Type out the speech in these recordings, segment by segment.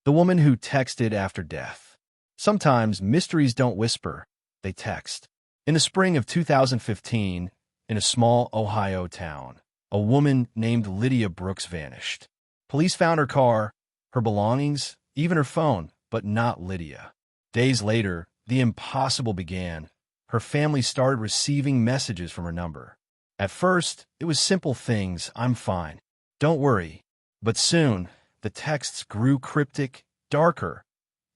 The woman who texted after death. Sometimes mysteries don't whisper, they text. In the spring of 2015, in a small Ohio town, a woman named Lydia Brooks vanished. Police found her car, her belongings, even her phone, but not Lydia. Days later, the impossible began. Her family started receiving messages from her number. At first, it was simple things: "I'm fine. Don't worry." But soon, the texts grew cryptic, darker,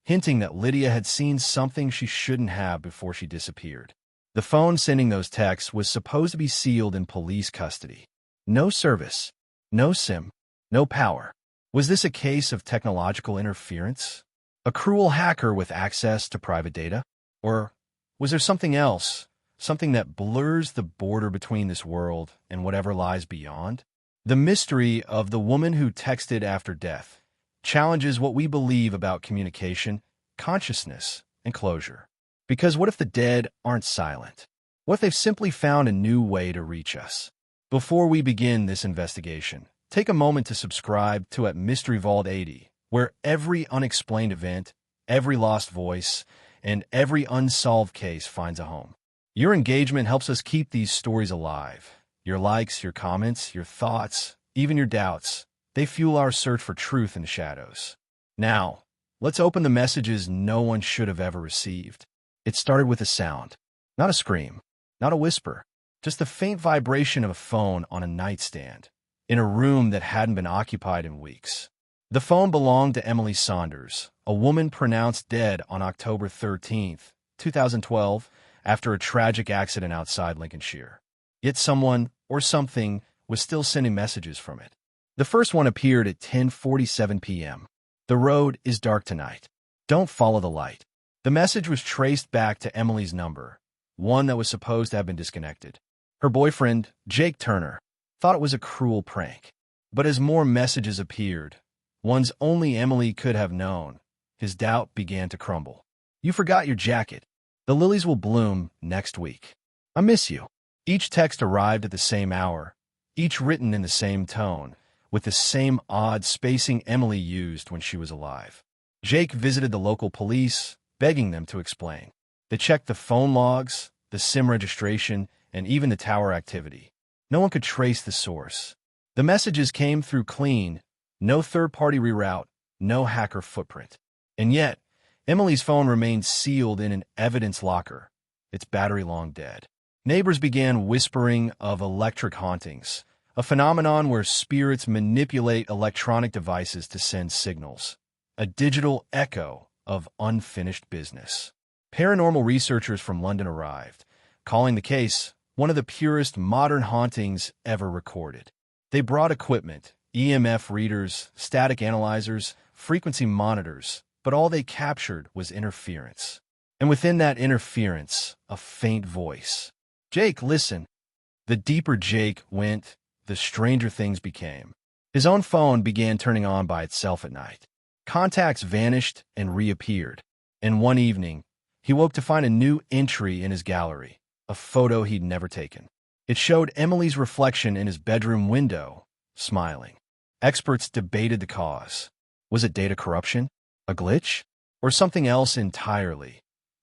hinting that Lydia had seen something she shouldn't have before she disappeared. The phone sending those texts was supposed to be sealed in police custody. No service, no SIM, no power. Was this a case of technological interference? A cruel hacker with access to private data? Or was there something else, something that blurs the border between this world and whatever lies beyond? The mystery of the woman who texted after death challenges what we believe about communication, consciousness, and closure. Because what if the dead aren't silent? What if they've simply found a new way to reach us? Before we begin this investigation, take a moment to subscribe to at Mystery Vault 80, where every unexplained event, every lost voice, and every unsolved case finds a home. Your engagement helps us keep these stories alive. Your likes, your comments, your thoughts, even your doubts, they fuel our search for truth in the shadows. Now, let's open the messages no one should have ever received. It started with a sound, not a scream, not a whisper, just the faint vibration of a phone on a nightstand, in a room that hadn't been occupied in weeks. The phone belonged to Emily Saunders, a woman pronounced dead on October 13, 2012, after a tragic accident outside Lincolnshire. Yet someone, or something, was still sending messages from it. The first one appeared at 10:47 p.m. "The road is dark tonight. Don't follow the light." The message was traced back to Emily's number, one that was supposed to have been disconnected. Her boyfriend, Jake Turner, thought it was a cruel prank. But as more messages appeared, ones only Emily could have known, his doubt began to crumble. "You forgot your jacket. The lilies will bloom next week. I miss you." Each text arrived at the same hour, each written in the same tone, with the same odd spacing Emily used when she was alive. Jake visited the local police, begging them to explain. They checked the phone logs, the SIM registration, and even the tower activity. No one could trace the source. The messages came through clean, no third-party reroute, no hacker footprint. And yet, Emily's phone remained sealed in an evidence locker, its battery long dead. Neighbors began whispering of electric hauntings, a phenomenon where spirits manipulate electronic devices to send signals, a digital echo of unfinished business. Paranormal researchers from London arrived, calling the case one of the purest modern hauntings ever recorded. They brought equipment, EMF readers, static analyzers, frequency monitors, but all they captured was interference. And within that interference, a faint voice. "Jake, listen." The deeper Jake went, the stranger things became. His own phone began turning on by itself at night. Contacts vanished and reappeared. And one evening, he woke to find a new entry in his gallery, a photo he'd never taken. It showed Emily's reflection in his bedroom window, smiling. Experts debated the cause. Was it data corruption, a glitch, or something else entirely?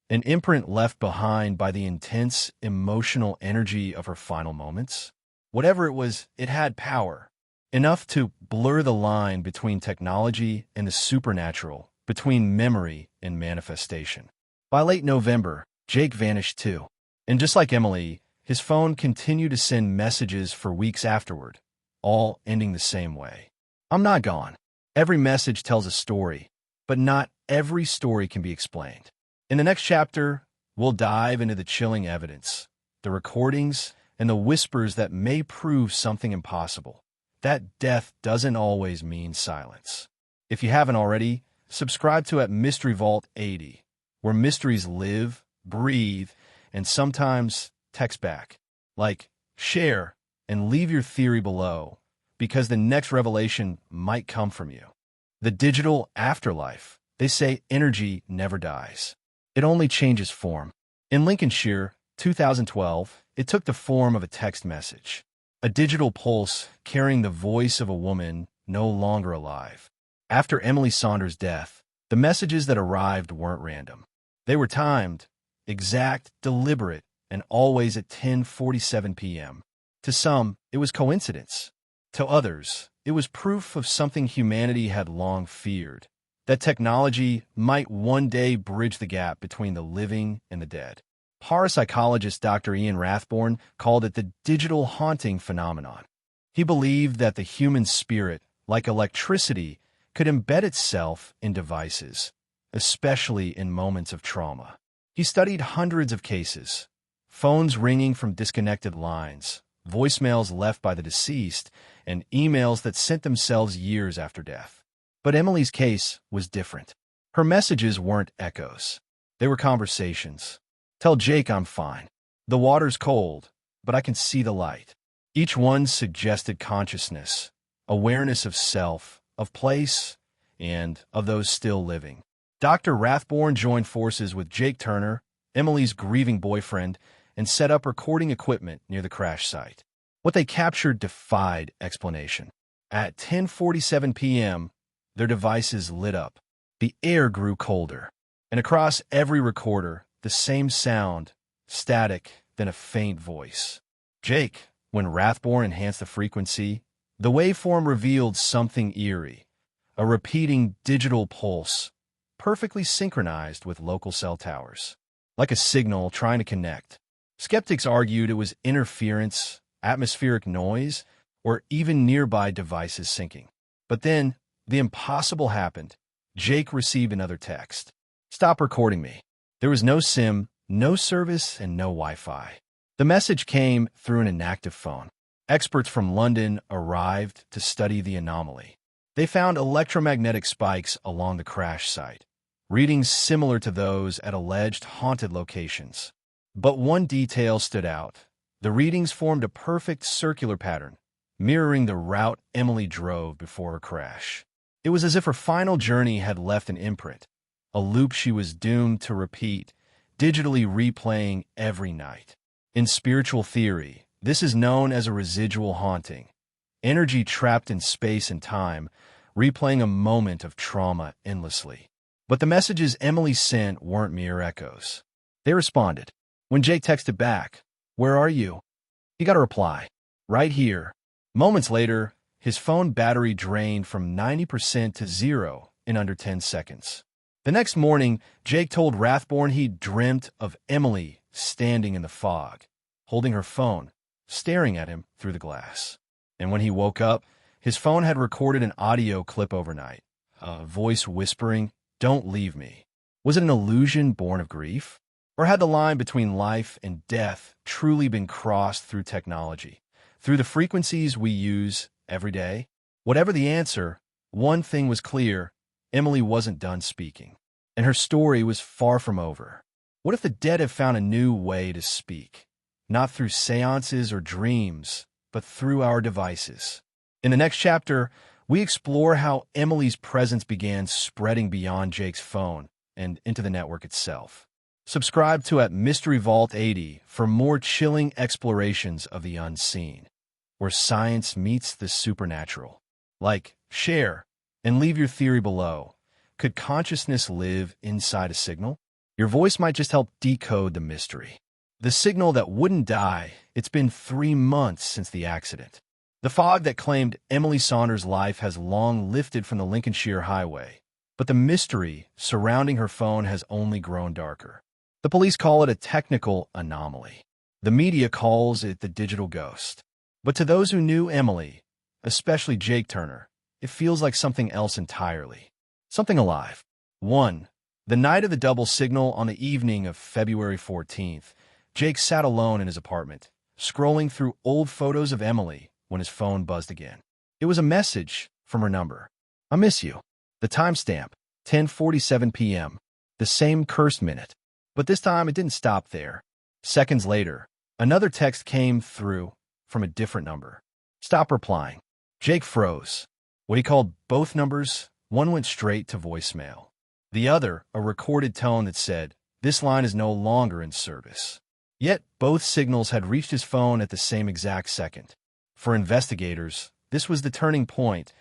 An imprint left behind by the intense emotional energy of her final moments? Whatever it was, it had power, enough to blur the line between technology and the supernatural, between memory and manifestation. By late November, Jake vanished too. And just like Emily, his phone continued to send messages for weeks afterward, all ending the same way. "I'm not gone." Every message tells a story, but not every story can be explained. In the next chapter, we'll dive into the chilling evidence, the recordings, and the whispers that may prove something impossible. That death doesn't always mean silence. If you haven't already, subscribe to at Mystery Vault 80, where mysteries live, breathe, and sometimes text back. Like, share, and leave your theory below, because the next revelation might come from you. The digital afterlife. They say energy never dies. It only changes form. In Lincolnshire, 2012, it took the form of a text message, a digital pulse carrying the voice of a woman no longer alive. After Emily Saunders' death, the messages that arrived weren't random. They were timed, exact, deliberate, and always at 10:47 p.m. To some, it was coincidence. To others, it was proof of something humanity had long feared, that technology might one day bridge the gap between the living and the dead. Parapsychologist Dr. Ian Rathborn called it the digital haunting phenomenon. He believed that the human spirit, like electricity, could embed itself in devices, especially in moments of trauma. He studied hundreds of cases, phones ringing from disconnected lines, voicemails left by the deceased, and emails that sent themselves years after death. But Emily's case was different. Her messages weren't echoes. They were conversations. Tell Jake I'm fine. The water's cold, but I can see the light. Each one suggested consciousness, awareness of self, of place, and of those still living. Dr. Rathborn joined forces with Jake Turner, Emily's grieving boyfriend, and set up recording equipment near the crash site. What they captured defied explanation. At 10:47 p.m., their devices lit up. The air grew colder, and across every recorder, the same sound, static, then a faint voice. Jake, when Rathborn enhanced the frequency, the waveform revealed something eerie, a repeating digital pulse, perfectly synchronized with local cell towers, like a signal trying to connect. Skeptics argued it was interference, atmospheric noise, or even nearby devices syncing. But then, the impossible happened. Jake received another text. "Stop recording me." There was no SIM, no service, and no Wi-Fi. The message came through an inactive phone. Experts from London arrived to study the anomaly. They found electromagnetic spikes along the crash site, readings similar to those at alleged haunted locations. But one detail stood out. The readings formed a perfect circular pattern, mirroring the route Emily drove before her crash. It was as if her final journey had left an imprint, a loop she was doomed to repeat, digitally replaying every night. In spiritual theory, this is known as a residual haunting, energy trapped in space and time, replaying a moment of trauma endlessly. But the messages Emily sent weren't mere echoes. They responded. When Jake texted back, "Where are you?" he got a reply, "Right here." Moments later, his phone battery drained from 90% to 0 in under 10 seconds. The next morning, Jake told Rathborn he'd dreamt of Emily standing in the fog, holding her phone, staring at him through the glass. And when he woke up, his phone had recorded an audio clip overnight, a voice whispering, "Don't leave me." Was it an illusion born of grief? Or had the line between life and death truly been crossed through technology, through the frequencies we use every day? Whatever the answer, one thing was clear: Emily wasn't done speaking, and her story was far from over. What if the dead have found a new way to speak, not through seances or dreams, but through our devices? In the next chapter, we explore how Emily's presence began spreading beyond Jake's phone and into the network itself. Subscribe to at Mystery Vault 80 for more chilling explorations of the unseen, where science meets the supernatural. Like, share, and leave your theory below. Could consciousness live inside a signal? Your voice might just help decode the mystery. The signal that wouldn't die. It's been 3 months since the accident. The fog that claimed Emily Saunders' life has long lifted from the Lincolnshire highway, but the mystery surrounding her phone has only grown darker. The police call it a technical anomaly. The media calls it the digital ghost. But to those who knew Emily, especially Jake Turner, it feels like something else entirely. Something alive. 1. The night of the double signal on the evening of February 14th, Jake sat alone in his apartment, scrolling through old photos of Emily when his phone buzzed again. It was a message from her number. "I miss you." The timestamp, 10:47 p.m., the same cursed minute. But this time it didn't stop there. Seconds later, another text came through from a different number. "Stop replying." Jake froze. What he called both numbers, one went straight to voicemail. The other, a recorded tone that said, "This line is no longer in service." Yet both signals had reached his phone at the same exact second. For investigators, this was the turning point,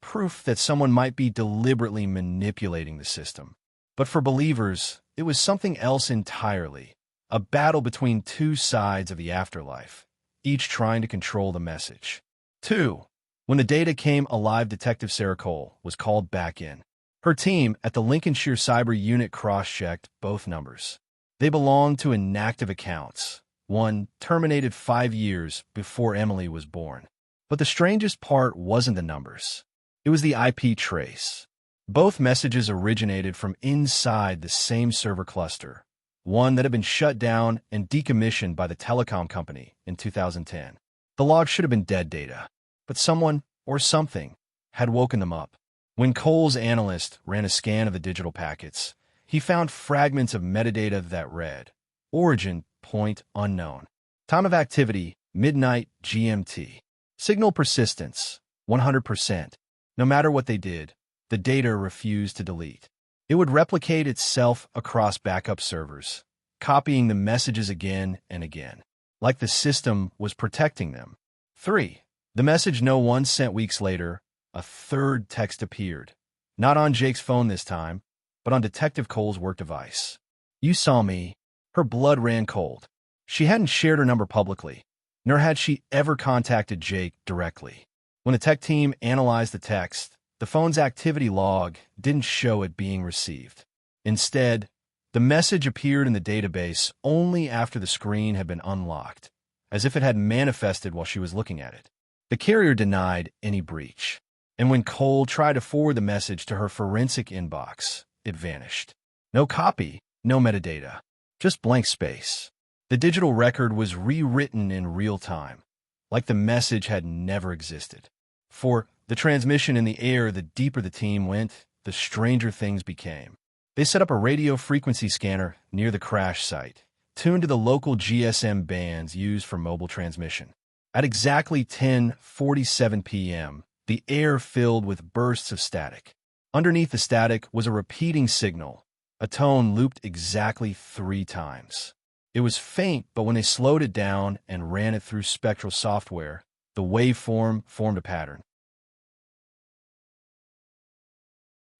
proof that someone might be deliberately manipulating the system. But for believers, it was something else entirely, a battle between two sides of the afterlife, each trying to control the message. 2. When the data came alive, Detective Sarah Cole was called back in. Her team at the Lincolnshire Cyber Unit cross-checked both numbers. They belonged to inactive accounts. One terminated 5 years before Emily was born. But the strangest part wasn't the numbers. It was the IP trace. Both messages originated from inside the same server cluster, one that had been shut down and decommissioned by the telecom company in 2010. The log should have been dead data, but someone or something had woken them up. When Cole's analyst ran a scan of the digital packets, he found fragments of metadata that read, origin point unknown. Time of activity, midnight GMT. Signal persistence, 100%. No matter what they did, the data refused to delete. It would replicate itself across backup servers, copying the messages again and again, like the system was protecting them. 3. The message no one sent weeks later, a third text appeared. Not on Jake's phone this time, but on Detective Cole's work device. You saw me. Her blood ran cold. She hadn't shared her number publicly, nor had she ever contacted Jake directly. When the tech team analyzed the text, the phone's activity log didn't show it being received. Instead, the message appeared in the database only after the screen had been unlocked, as if it had manifested while she was looking at it. The carrier denied any breach, and when Cole tried to forward the message to her forensic inbox, it vanished. No copy, no metadata, just blank space. The digital record was rewritten in real time, like the message had never existed. For the transmission in the air, the deeper the team went, the stranger things became. They set up a radio frequency scanner near the crash site, tuned to the local GSM bands used for mobile transmission. At exactly 10:47 p.m., the air filled with bursts of static. Underneath the static was a repeating signal, a tone looped exactly 3 times. It was faint, but when they slowed it down and ran it through spectral software, the waveform formed a pattern.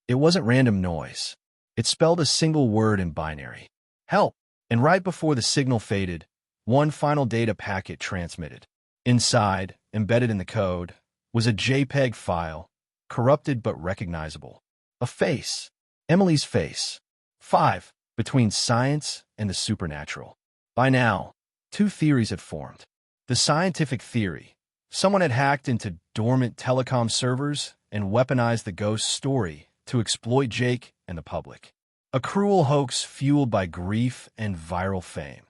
It wasn't random noise. It spelled a single word in binary. Help! And right before the signal faded, one final data packet transmitted. Inside, embedded in the code, was a JPEG file, corrupted but recognizable. A face. Emily's face. 5. Between science and the supernatural. By now, 2 theories had formed. The scientific theory. Someone had hacked into dormant telecom servers and weaponized the ghost story to exploit Jake and the public. A cruel hoax fueled by grief and viral fame.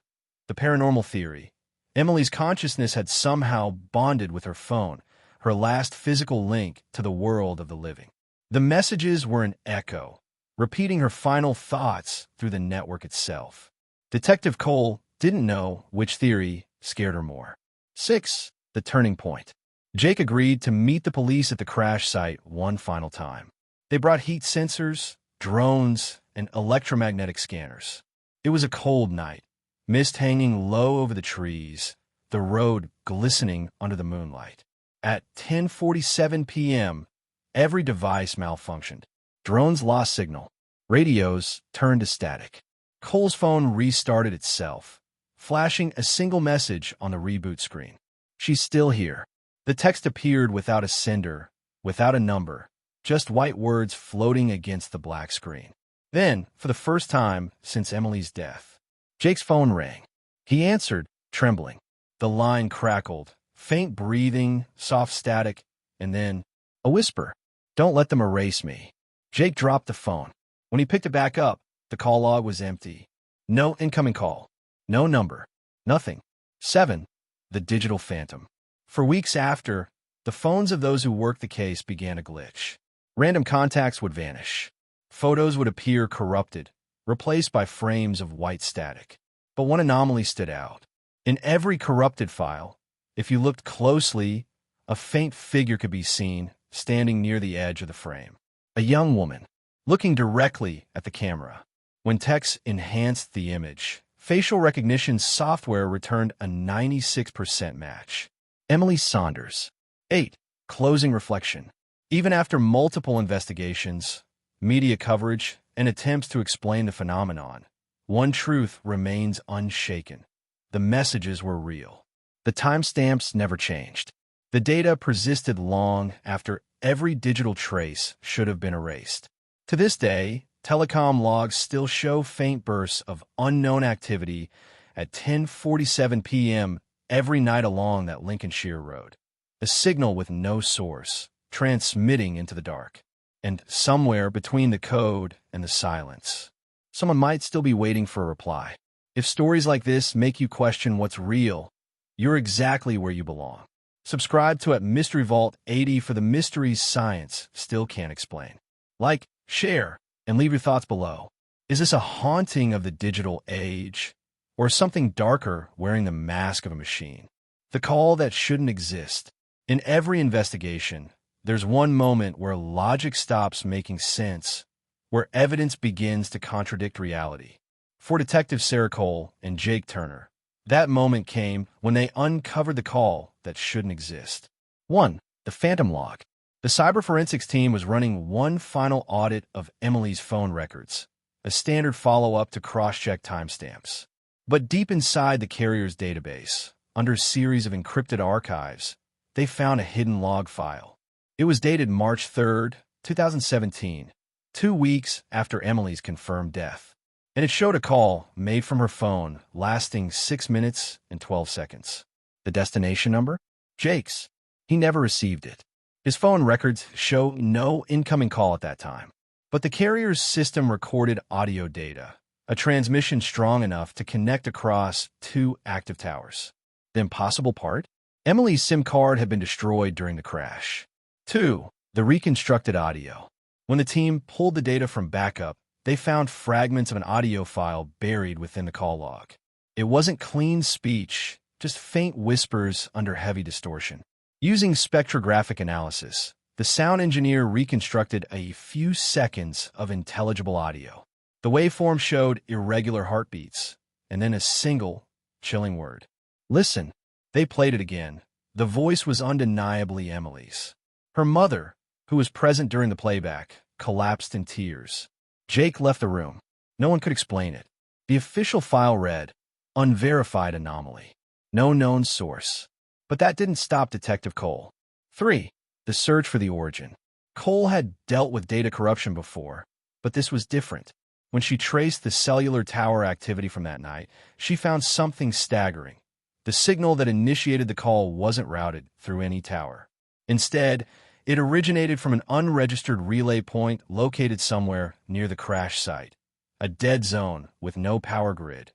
The paranormal theory. Emily's consciousness had somehow bonded with her phone, her last physical link to the world of the living. The messages were an echo, repeating her final thoughts through the network itself. Detective Cole didn't know which theory scared her more. 6. The turning point. Jake agreed to meet the police at the crash site one final time. They brought heat sensors, drones, and electromagnetic scanners. It was a cold night, mist hanging low over the trees, the road glistening under the moonlight. At 10:47 p.m., every device malfunctioned. Drones lost signal. Radios turned to static. Cole's phone restarted itself, flashing a single message on the reboot screen. She's still here. The text appeared without a sender, without a number, just white words floating against the black screen. Then, for the first time since Emily's death, Jake's phone rang. He answered, trembling. The line crackled, faint breathing, soft static, and then a whisper. Don't let them erase me. Jake dropped the phone. When he picked it back up, the call log was empty. No incoming call. No number. Nothing. 7. The digital phantom. For weeks after, the phones of those who worked the case began to glitch. Random contacts would vanish. Photos would appear corrupted, replaced by frames of white static. But one anomaly stood out. In every corrupted file, if you looked closely, a faint figure could be seen standing near the edge of the frame. A young woman, looking directly at the camera. When text enhanced the image, facial recognition software returned a 96% match. Emily Saunders. 8. Closing reflection. Even after multiple investigations, media coverage, and attempts to explain the phenomenon, one truth remains unshaken. The messages were real. The timestamps never changed. The data persisted long after every digital trace should have been erased. To this day, telecom logs still show faint bursts of unknown activity at 10:47 p.m. every night along that Lincolnshire road. A signal with no source, transmitting into the dark. And somewhere between the code and the silence, someone might still be waiting for a reply. If stories like this make you question what's real, you're exactly where you belong. Subscribe to Mystery Vault 80 for the mysteries science still can't explain. Like, share, and leave your thoughts below. Is this a haunting of the digital age, or something darker wearing the mask of a machine? The call that shouldn't exist. In every investigation, there's one moment where logic stops making sense, where evidence begins to contradict reality. For Detective Sarah Cole and Jake Turner, that moment came when they uncovered the call that shouldn't exist. 1. The Phantom Log. The cyberforensics team was running one final audit of Emily's phone records, a standard follow-up to cross-check timestamps. But deep inside the carrier's database, under a series of encrypted archives, they found a hidden log file. It was dated March 3, 2017, 2 weeks after Emily's confirmed death. And it showed a call made from her phone lasting 6 minutes and 12 seconds. The destination number? Jake's. He never received it. His phone records show no incoming call at that time. But the carrier's system recorded audio data, a transmission strong enough to connect across 2 active towers. The impossible part? Emily's SIM card had been destroyed during the crash. 2. The reconstructed audio. When the team pulled the data from backup, they found fragments of an audio file buried within the call log. It wasn't clean speech, just faint whispers under heavy distortion. Using spectrographic analysis, the sound engineer reconstructed a few seconds of intelligible audio. The waveform showed irregular heartbeats, and then a single, chilling word. Listen. They played it again. The voice was undeniably Emily's. Her mother, who was present during the playback, collapsed in tears. Jake left the room. No one could explain it. The official file read, "Unverified anomaly. No known source." But that didn't stop Detective Cole. 3. The search for the origin. Cole had dealt with data corruption before, but this was different. When she traced the cellular tower activity from that night, she found something staggering. The signal that initiated the call wasn't routed through any tower. Instead, it originated from an unregistered relay point located somewhere near the crash site. A dead zone with no power grid,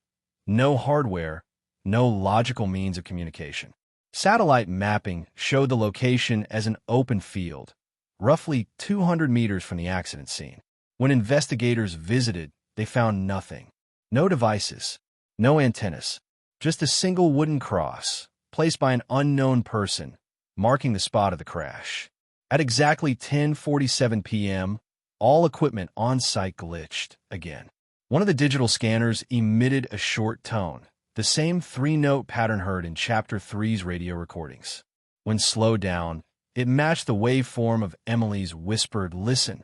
no hardware, no logical means of communication. Satellite mapping showed the location as an open field, roughly 200 meters from the accident scene. When investigators visited, they found nothing. No devices, no antennas, just a single wooden cross, placed by an unknown person, marking the spot of the crash. At exactly 10:47 p.m., all equipment on site glitched again. One of the digital scanners emitted a short tone, the same 3-note pattern heard in Chapter 3's radio recordings. When slowed down, it matched the waveform of Emily's whispered "listen."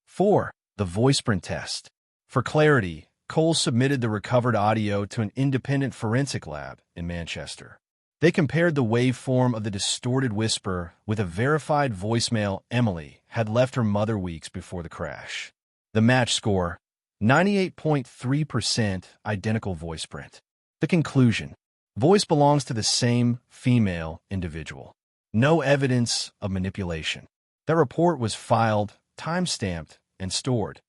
4. The voice print test. For clarity, Cole submitted the recovered audio to an independent forensic lab in Manchester. They compared the waveform of the distorted whisper with a verified voicemail Emily had left her mother weeks before the crash. The match score, 98.3% identical voice print. The conclusion, voice belongs to the same female individual. No evidence of manipulation. That report was filed, time-stamped, and stored,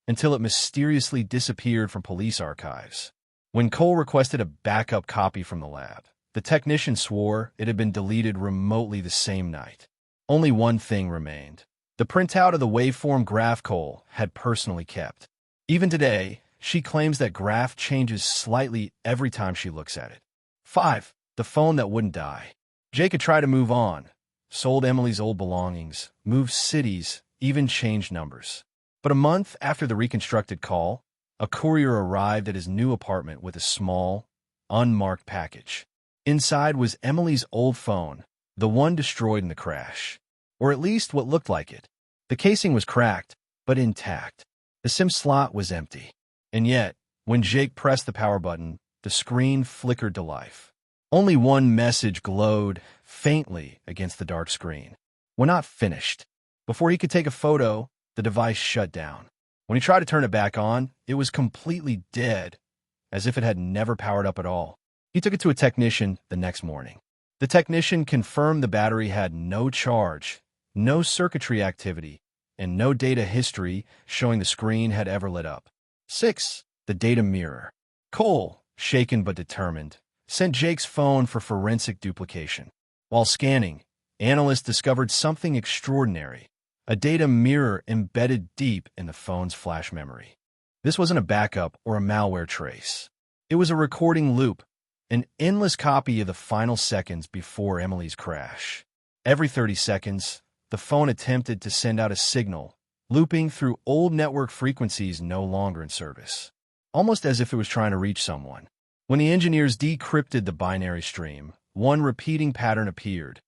until it mysteriously disappeared from police archives. When Cole requested a backup copy from the lab, the technician swore it had been deleted remotely the same night. Only one thing remained. The printout of the waveform graph Cole had personally kept. Even today, she claims that graph changes slightly every time she looks at it. 5. The phone that wouldn't die. Jake had tried to move on, sold Emily's old belongings, moved cities, even changed numbers. But a month after the reconstructed call, a courier arrived at his new apartment with a small, unmarked package. Inside was Emily's old phone, the one destroyed in the crash. Or at least what looked like it. The casing was cracked, but intact. The SIM slot was empty. And yet, when Jake pressed the power button, the screen flickered to life. Only one message glowed faintly against the dark screen. "We're not finished." Before he could take a photo, the device shut down. When he tried to turn it back on, it was completely dead, as if it had never powered up at all. He took it to a technician the next morning. The technician confirmed the battery had no charge, no circuitry activity, and no data history showing the screen had ever lit up. 6. The data mirror. Cole, shaken but determined, sent Jake's phone for forensic duplication. While scanning, analysts discovered something extraordinary: a data mirror embedded deep in the phone's flash memory. This wasn't a backup or a malware trace. It was a recording loop, an endless copy of the final seconds before Emily's crash. Every 30 seconds, the phone attempted to send out a signal, looping through old network frequencies no longer in service, almost as if it was trying to reach someone. When the engineers decrypted the binary stream, one repeating pattern appeared: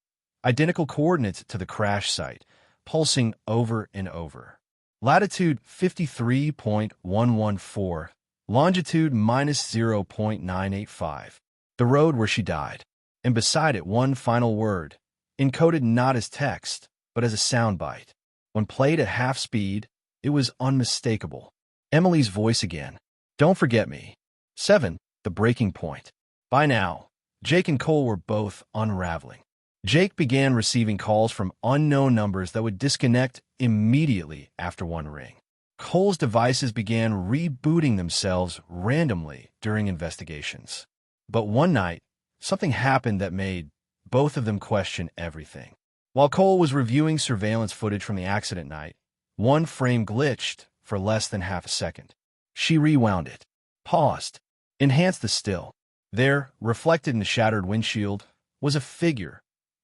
identical coordinates to the crash site, pulsing over and over. Latitude 53.114, longitude -0.985. The road where she died. And beside it, one final word, encoded not as text, but as a soundbite. When played at half speed, it was unmistakable. Emily's voice again. "Don't forget me." 7. The breaking point. By now, Jake and Cole were both unraveling. Jake began receiving calls from unknown numbers that would disconnect immediately after one ring. Cole's devices began rebooting themselves randomly during investigations. But one night, something happened that made both of them question everything. While Cole was reviewing surveillance footage from the accident night, one frame glitched for less than half a second. She rewound it, paused, enhanced the still. There, reflected in the shattered windshield, was a figure,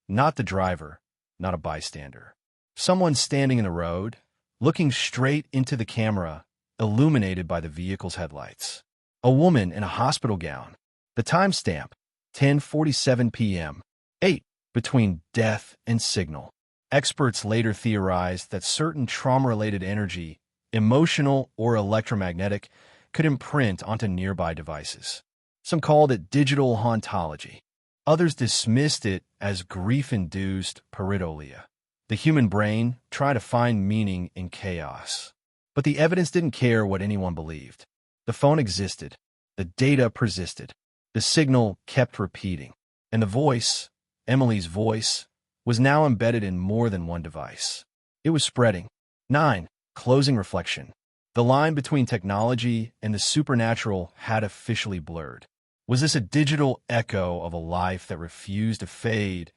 not the driver, not a bystander. Someone standing in the road, looking straight into the camera, illuminated by the vehicle's headlights. A woman in a hospital gown. The timestamp, 10:47 p.m. 8. Between death and signal. Experts later theorized that certain trauma-related energy, emotional or electromagnetic, could imprint onto nearby devices. Some called it digital hauntology. Others dismissed it as grief-induced pareidolia. The human brain tried to find meaning in chaos. But the evidence didn't care what anyone believed. The phone existed. The data persisted. The signal kept repeating. And the voice, Emily's voice, was now embedded in more than one device. It was spreading. 9. Closing reflection. The line between technology and the supernatural had officially blurred. Was this a digital echo of a life that refused to fade,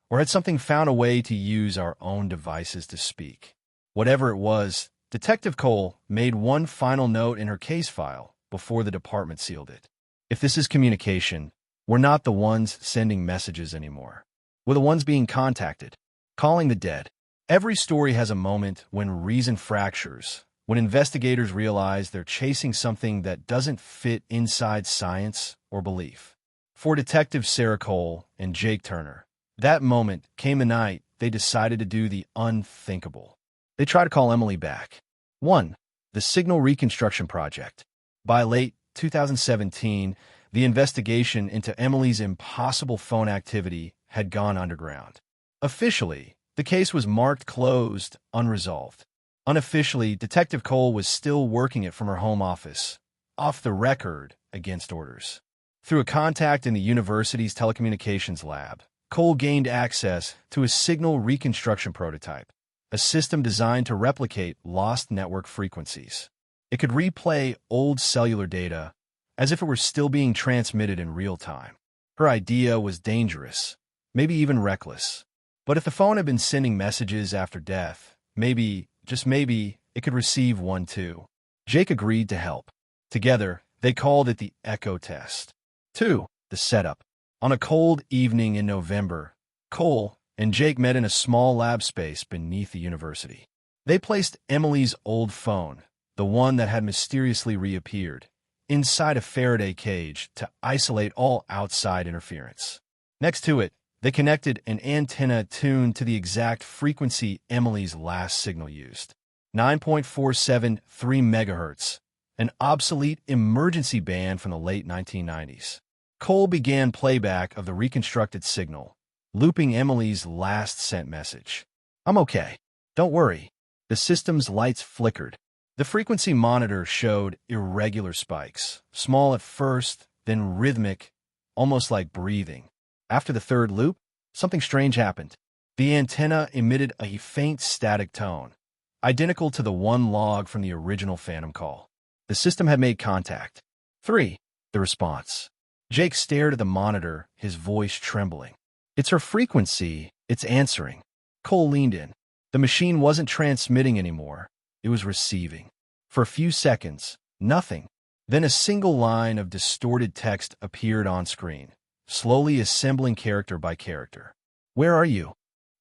or had something found a way to use our own devices to speak? Whatever it was, Detective Cole made one final note in her case file before the department sealed it. If this is communication, we're not the ones sending messages anymore. We're the ones being contacted, calling the dead. Every story has a moment when reason fractures, when investigators realize they're chasing something that doesn't fit inside science or belief. For Detectives Sarah Cole and Jake Turner, that moment came the night they decided to do the unthinkable. They tried to call Emily back. 1. The Signal Reconstruction Project. By late 2017, the investigation into Emily's impossible phone activity had gone underground. Officially, the case was marked closed, unresolved. Unofficially, Detective Cole was still working it from her home office, off the record, against orders. Through a contact in the university's telecommunications lab, Cole gained access to a signal reconstruction prototype, a system designed to replicate lost network frequencies. It could replay old cellular data as if it were still being transmitted in real time. Her idea was dangerous, maybe even reckless. But if the phone had been sending messages after death, maybe, just maybe, it could receive one too. Jake agreed to help. Together, they called it the Echo Test. 2. The Setup. On a cold evening in November, Cole and Jake met in a small lab space beneath the university. They placed Emily's old phone, the one that had mysteriously reappeared, inside a Faraday cage to isolate all outside interference. Next to it, they They connected an antenna tuned to the exact frequency Emily's last signal used. 9.473 megahertz, an obsolete emergency band from the late 1990s. Cole began playback of the reconstructed signal, looping Emily's last sent message. "I'm okay. Don't worry." The system's lights flickered. The frequency monitor showed irregular spikes, small at first, then rhythmic, almost like breathing. After the third loop, something strange happened. The antenna emitted a faint static tone, identical to the one log from the original phantom call. The system had made contact. 3. The response. Jake stared at the monitor, his voice trembling. "It's her frequency. It's answering." Cole leaned in. The machine wasn't transmitting anymore. It was receiving. For a few seconds, nothing. Then a single line of distorted text appeared on screen, slowly assembling character by character. "Where are you?"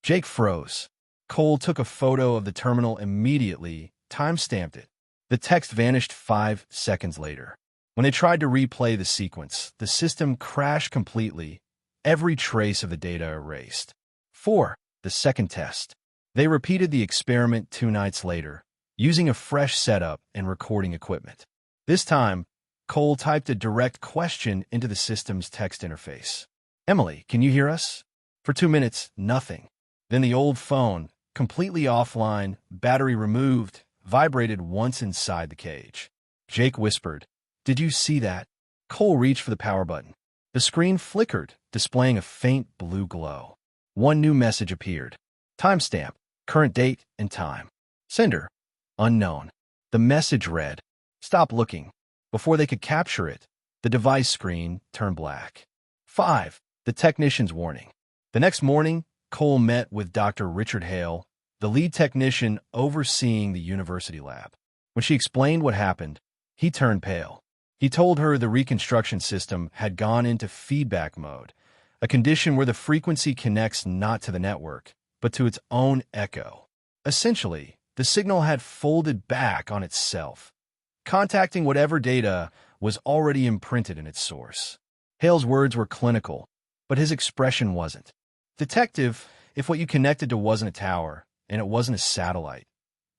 Jake froze. Cole took a photo of the terminal immediately, time-stamped it. The text vanished 5 seconds later. When they tried to replay the sequence, the system crashed completely, every trace of the data erased. 4. The second test. They repeated the experiment 2 nights later, using a fresh setup and recording equipment. This time, Cole typed a direct question into the system's text interface. "Emily, can you hear us?" For 2 minutes, nothing. Then the old phone, completely offline, battery removed, vibrated once inside the cage. Jake whispered, "Did you see that?" Cole reached for the power button. The screen flickered, displaying a faint blue glow. One new message appeared. Timestamp, current date and time. Sender, unknown. The message read, "Stop looking." Before they could capture it, the device screen turned black. 5. The technician's warning. The next morning, Cole met with Dr. Richard Hale, the lead technician overseeing the university lab. When she explained what happened, he turned pale. He told her the reconstruction system had gone into feedback mode, a condition where the frequency connects not to the network, but to its own echo. Essentially, the signal had folded back on itself, contacting whatever data was already imprinted in its source. Hale's words were clinical, but his expression wasn't. "Detective, if what you connected to wasn't a tower, and it wasn't a satellite,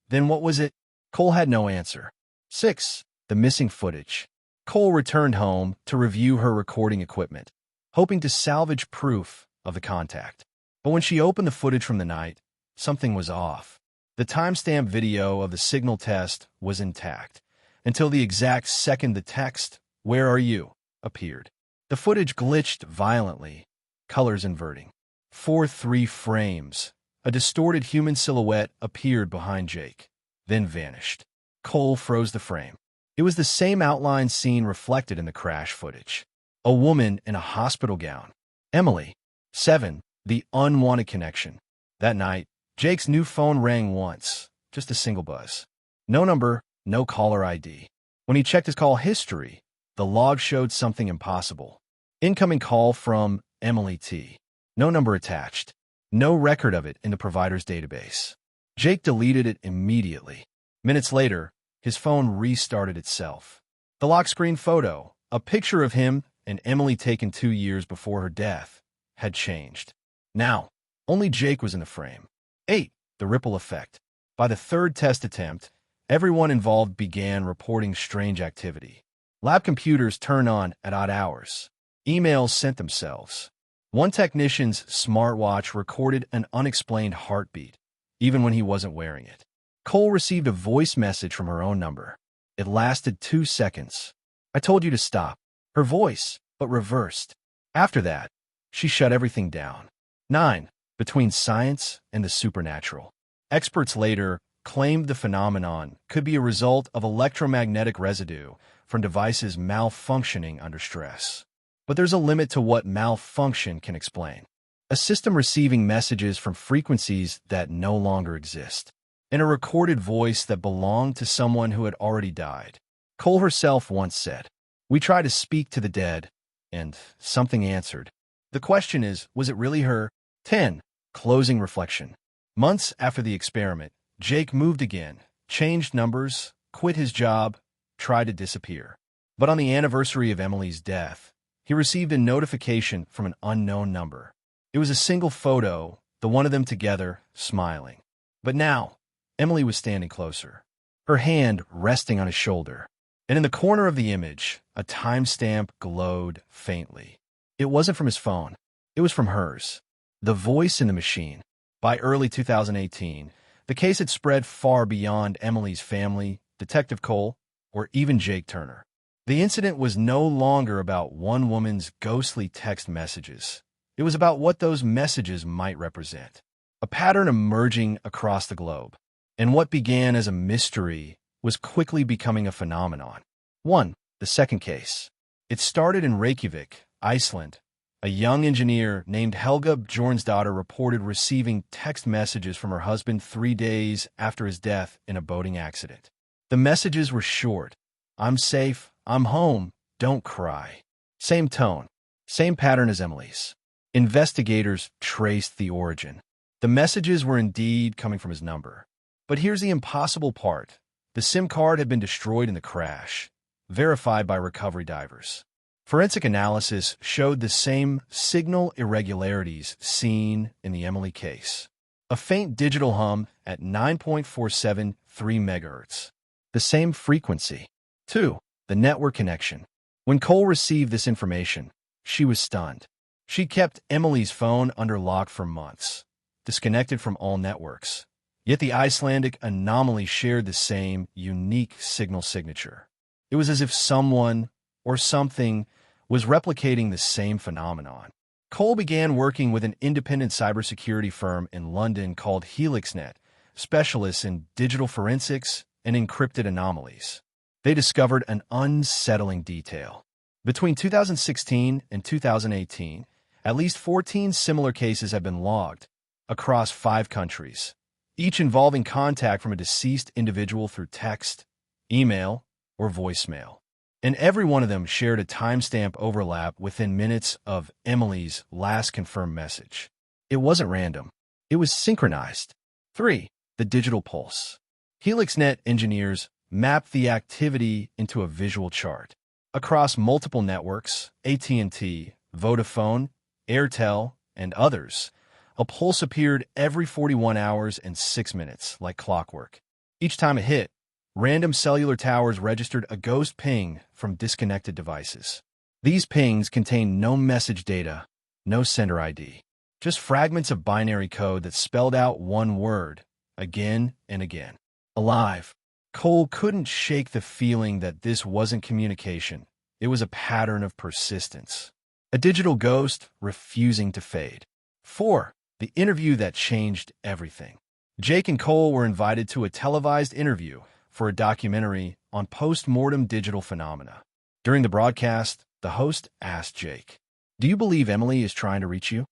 then what was it?" Cole had no answer. 6. The missing footage. Cole returned home to review her recording equipment, hoping to salvage proof of the contact. But when she opened the footage from the night, something was off. The timestamp video of the signal test was intact, until the exact second the text, "Where are you?" appeared. The footage glitched violently, colors inverting. For 3 frames, a distorted human silhouette appeared behind Jake, then vanished. Cole froze the frame. It was the same outline scene reflected in the crash footage. A woman in a hospital gown. Emily. 7. The unwanted connection. That night, Jake's new phone rang once, just a single buzz. No number, no caller ID. When he checked his call history, the log showed something impossible. Incoming call from Emily T. No number attached. No record of it in the provider's database. Jake deleted it immediately. Minutes later, his phone restarted itself. The lock screen photo, a picture of him and Emily taken 2 years before her death, had changed. Now, only Jake was in the frame. 8. The ripple effect. By the 3rd test attempt, everyone involved began reporting strange activity. Lab computers turned on at odd hours. Emails sent themselves. One technician's smartwatch recorded an unexplained heartbeat, even when he wasn't wearing it. Cole received a voice message from her own number. It lasted 2 seconds. "I told you to stop." Her voice, but reversed. After that, she shut everything down. 9. Between science and the supernatural. Experts later claimed the phenomenon could be a result of electromagnetic residue from devices malfunctioning under stress. But there's a limit to what malfunction can explain. A system receiving messages from frequencies that no longer exist, in a recorded voice that belonged to someone who had already died. Cole herself once said, "We try to speak to the dead, and something answered." The question is, was it really her? 10. Closing reflection. Months after the experiment, Jake moved again, changed numbers, quit his job, tried to disappear. But on the anniversary of Emily's death, he received a notification from an unknown number. It It was a single photo, the one of them together, smiling. But now, Emily was standing closer, her hand resting on his shoulder. And in the corner of the image, a timestamp glowed faintly. It wasn't from his phone. It was from hers. The voice in the machine. By early 2018, the case had spread far beyond Emily's family, Detective Cole, or even Jake Turner. The incident was no longer about one woman's ghostly text messages. It was about what those messages might represent. A pattern emerging across the globe. And what began as a mystery was quickly becoming a phenomenon. 1. The second case. It started in Reykjavik, Iceland. A young engineer named Helga Bjornsdottir reported receiving text messages from her husband 3 days after his death in a boating accident. The messages were short. "I'm safe. I'm home. Don't cry." Same tone. Same pattern as Emily's. Investigators traced the origin. The messages were indeed coming from his number. But here's the impossible part. The SIM card had been destroyed in the crash, verified by recovery divers. Forensic analysis showed the same signal irregularities seen in the Emily case. A faint digital hum at 9.473 MHz. The same frequency. 2. The network connection. When Cole received this information, she was stunned. She kept Emily's phone under lock for months, disconnected from all networks. Yet the Icelandic anomaly shared the same unique signal signature. It was as if someone or something was replicating the same phenomenon. Cole began working with an independent cybersecurity firm in London called HelixNet, specialists in digital forensics and encrypted anomalies. They discovered an unsettling detail. Between 2016 and 2018, at least 14 similar cases have been logged across 5 countries, each involving contact from a deceased individual through text, email, or voicemail. And every one of them shared a timestamp overlap within minutes of Emily's last confirmed message. It wasn't random. It was synchronized. 3. The digital pulse. HelixNet engineers mapped the activity into a visual chart. Across multiple networks, AT&T, Vodafone, Airtel, and others, a pulse appeared every 41 hours and 6 minutes, like clockwork. Each time it hit, random cellular towers registered a ghost ping from disconnected devices. These pings contained no message data, no sender ID, just fragments of binary code that spelled out one word, again and again. Alive. Cole couldn't shake the feeling that this wasn't communication. It was a pattern of persistence. A digital ghost refusing to fade. 4. The interview that changed everything. Jake and Cole were invited to a televised interview for a documentary on post-mortem digital phenomena. During the broadcast, the host asked Jake, "Do you believe Emily is trying to reach you?"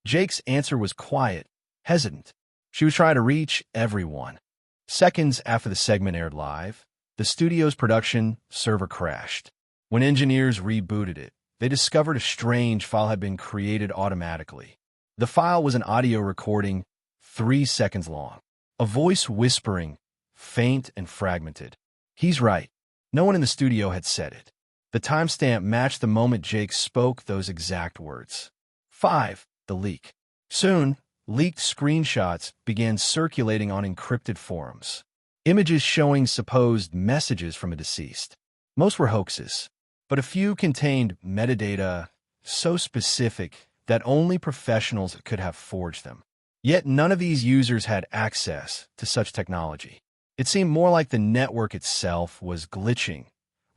Jake's answer was quiet, hesitant. She was trying to reach everyone. Seconds after the segment aired live, the studio's production server crashed. When engineers rebooted it, they discovered a strange file had been created automatically. The file was an audio recording 3 seconds long. A voice whispering, faint and fragmented. "He's right. No one in the studio had said it." The timestamp matched the moment Jake spoke those exact words. 5. The leak. Soon, leaked screenshots began circulating on encrypted forums. Images showing supposed messages from a deceased. Most were hoaxes, but a few contained metadata so specific that only professionals could have forged them. Yet none of these users had access to such technology. It seemed more like the network itself was glitching,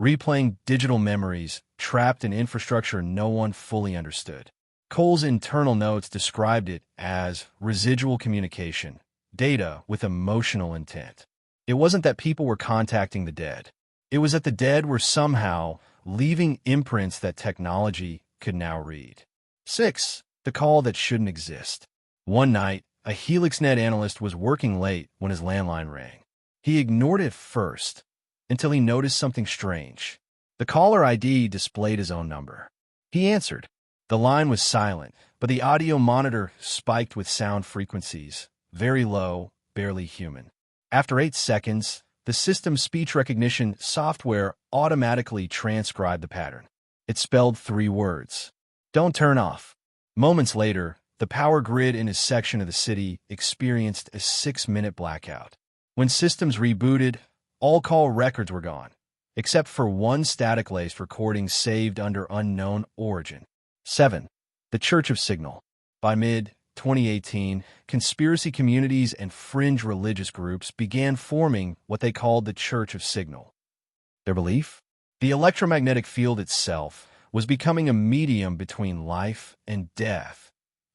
replaying digital memories trapped in infrastructure no one fully understood. Cole's internal notes described it as residual communication, data with emotional intent. It wasn't that people were contacting the dead. It was that the dead were somehow leaving imprints that technology could now read. 6. The call that shouldn't exist. One night, a HelixNet analyst was working late when his landline rang. He ignored it first, until he noticed something strange. The caller ID displayed his own number. He answered. The line was silent, but the audio monitor spiked with sound frequencies, very low, barely human. After 8 seconds, the system's speech recognition software automatically transcribed the pattern. It spelled 3 words. "Don't turn off." Moments later, the power grid in his section of the city experienced a 6-minute blackout. When systems rebooted, all call records were gone, except for one static-laced recording saved under unknown origin. 7. The Church of Signal. By mid-2018, conspiracy communities and fringe religious groups began forming what they called the Church of Signal. Their belief? The electromagnetic field itself was becoming a medium between life and death,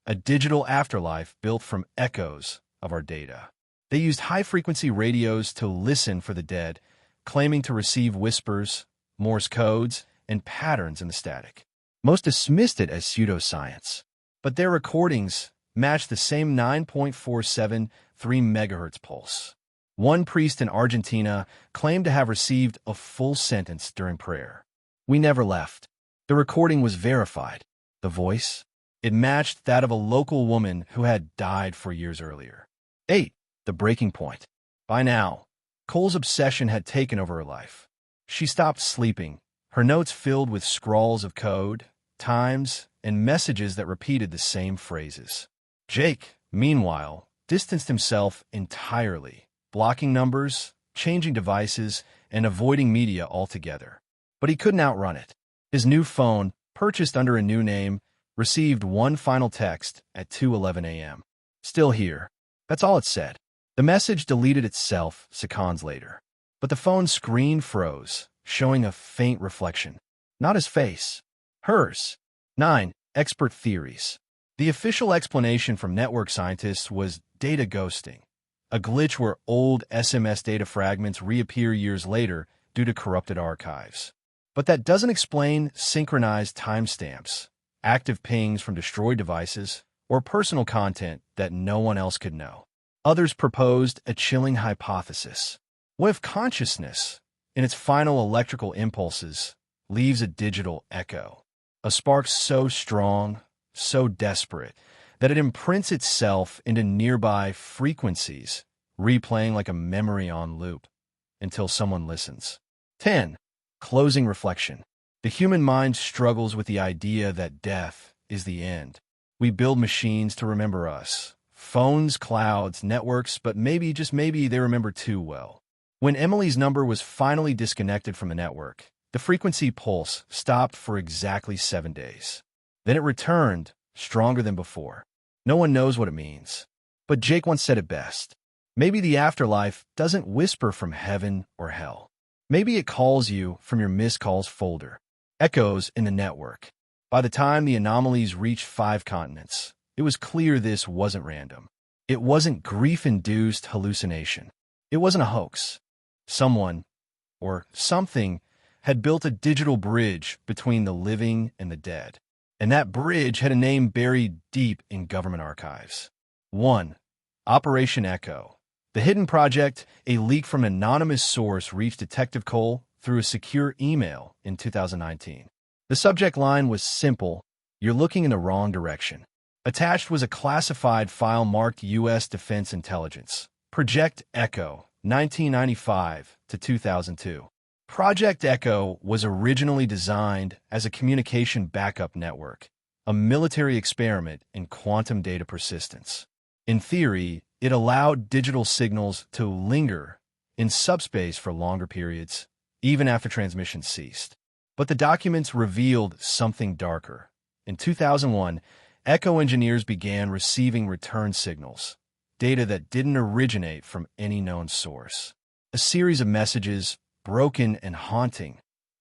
a digital afterlife built from echoes of our data. They used high-frequency radios to listen for the dead, claiming to receive whispers, Morse codes, and patterns in the static. Most dismissed it as pseudoscience, but their recordings matched the same 9.473 megahertz pulse. One priest in Argentina claimed to have received a full sentence during prayer. We never left. The recording was verified. The voice? It matched that of a local woman who had died 4 years earlier. 8. The breaking point. By now, Cole's obsession had taken over her life. She stopped sleeping, her notes filled with scrawls of code, times, and messages that repeated the same phrases. Jake, meanwhile, distanced himself entirely, blocking numbers, changing devices, and avoiding media altogether. But he couldn't outrun it. His new phone, purchased under a new name, received one final text at 2:11 a.m. Still here. That's all it said. The message deleted itself seconds later. But the phone's screen froze, showing a faint reflection. Not his face. Hers. 9. Expert theories. The official explanation from network scientists was data ghosting, a glitch where old SMS data fragments reappear years later due to corrupted archives. But that doesn't explain synchronized timestamps, active pings from destroyed devices, or personal content that no one else could know. Others proposed a chilling hypothesis. What if consciousness, in its final electrical impulses, leaves a digital echo? A spark so strong, so desperate, that it imprints itself into nearby frequencies, replaying like a memory on loop, until someone listens. 10. Closing reflection. The human mind struggles with the idea that death is the end. We build machines to remember us. Phones, clouds, networks, but maybe, just maybe, they remember too well. When Emily's number was finally disconnected from the network, the frequency pulse stopped for exactly 7 days. Then it returned, stronger than before. No one knows what it means. But Jake once said it best. Maybe the afterlife doesn't whisper from heaven or hell. Maybe it calls you from your missed calls folder. Echoes in the network. By the time the anomalies reached 5 continents, it was clear this wasn't random. It wasn't grief-induced hallucination. It wasn't a hoax. Someone, or something, had built a digital bridge between the living and the dead. And that bridge had a name buried deep in government archives. 1. Operation Echo. The hidden project, a leak from an anonymous source, reached Detective Cole through a secure email in 2019. The subject line was simple: "You're looking in the wrong direction." Attached was a classified file marked U.S. Defense Intelligence. Project Echo, 1995 to 2002. Project Echo was originally designed as a communication backup network, a military experiment in quantum data persistence. In theory, it allowed digital signals to linger in subspace for longer periods, even after transmission ceased. But the documents revealed something darker. In 2001, Echo engineers began receiving return signals, data that didn't originate from any known source. A series of messages, broken and haunting.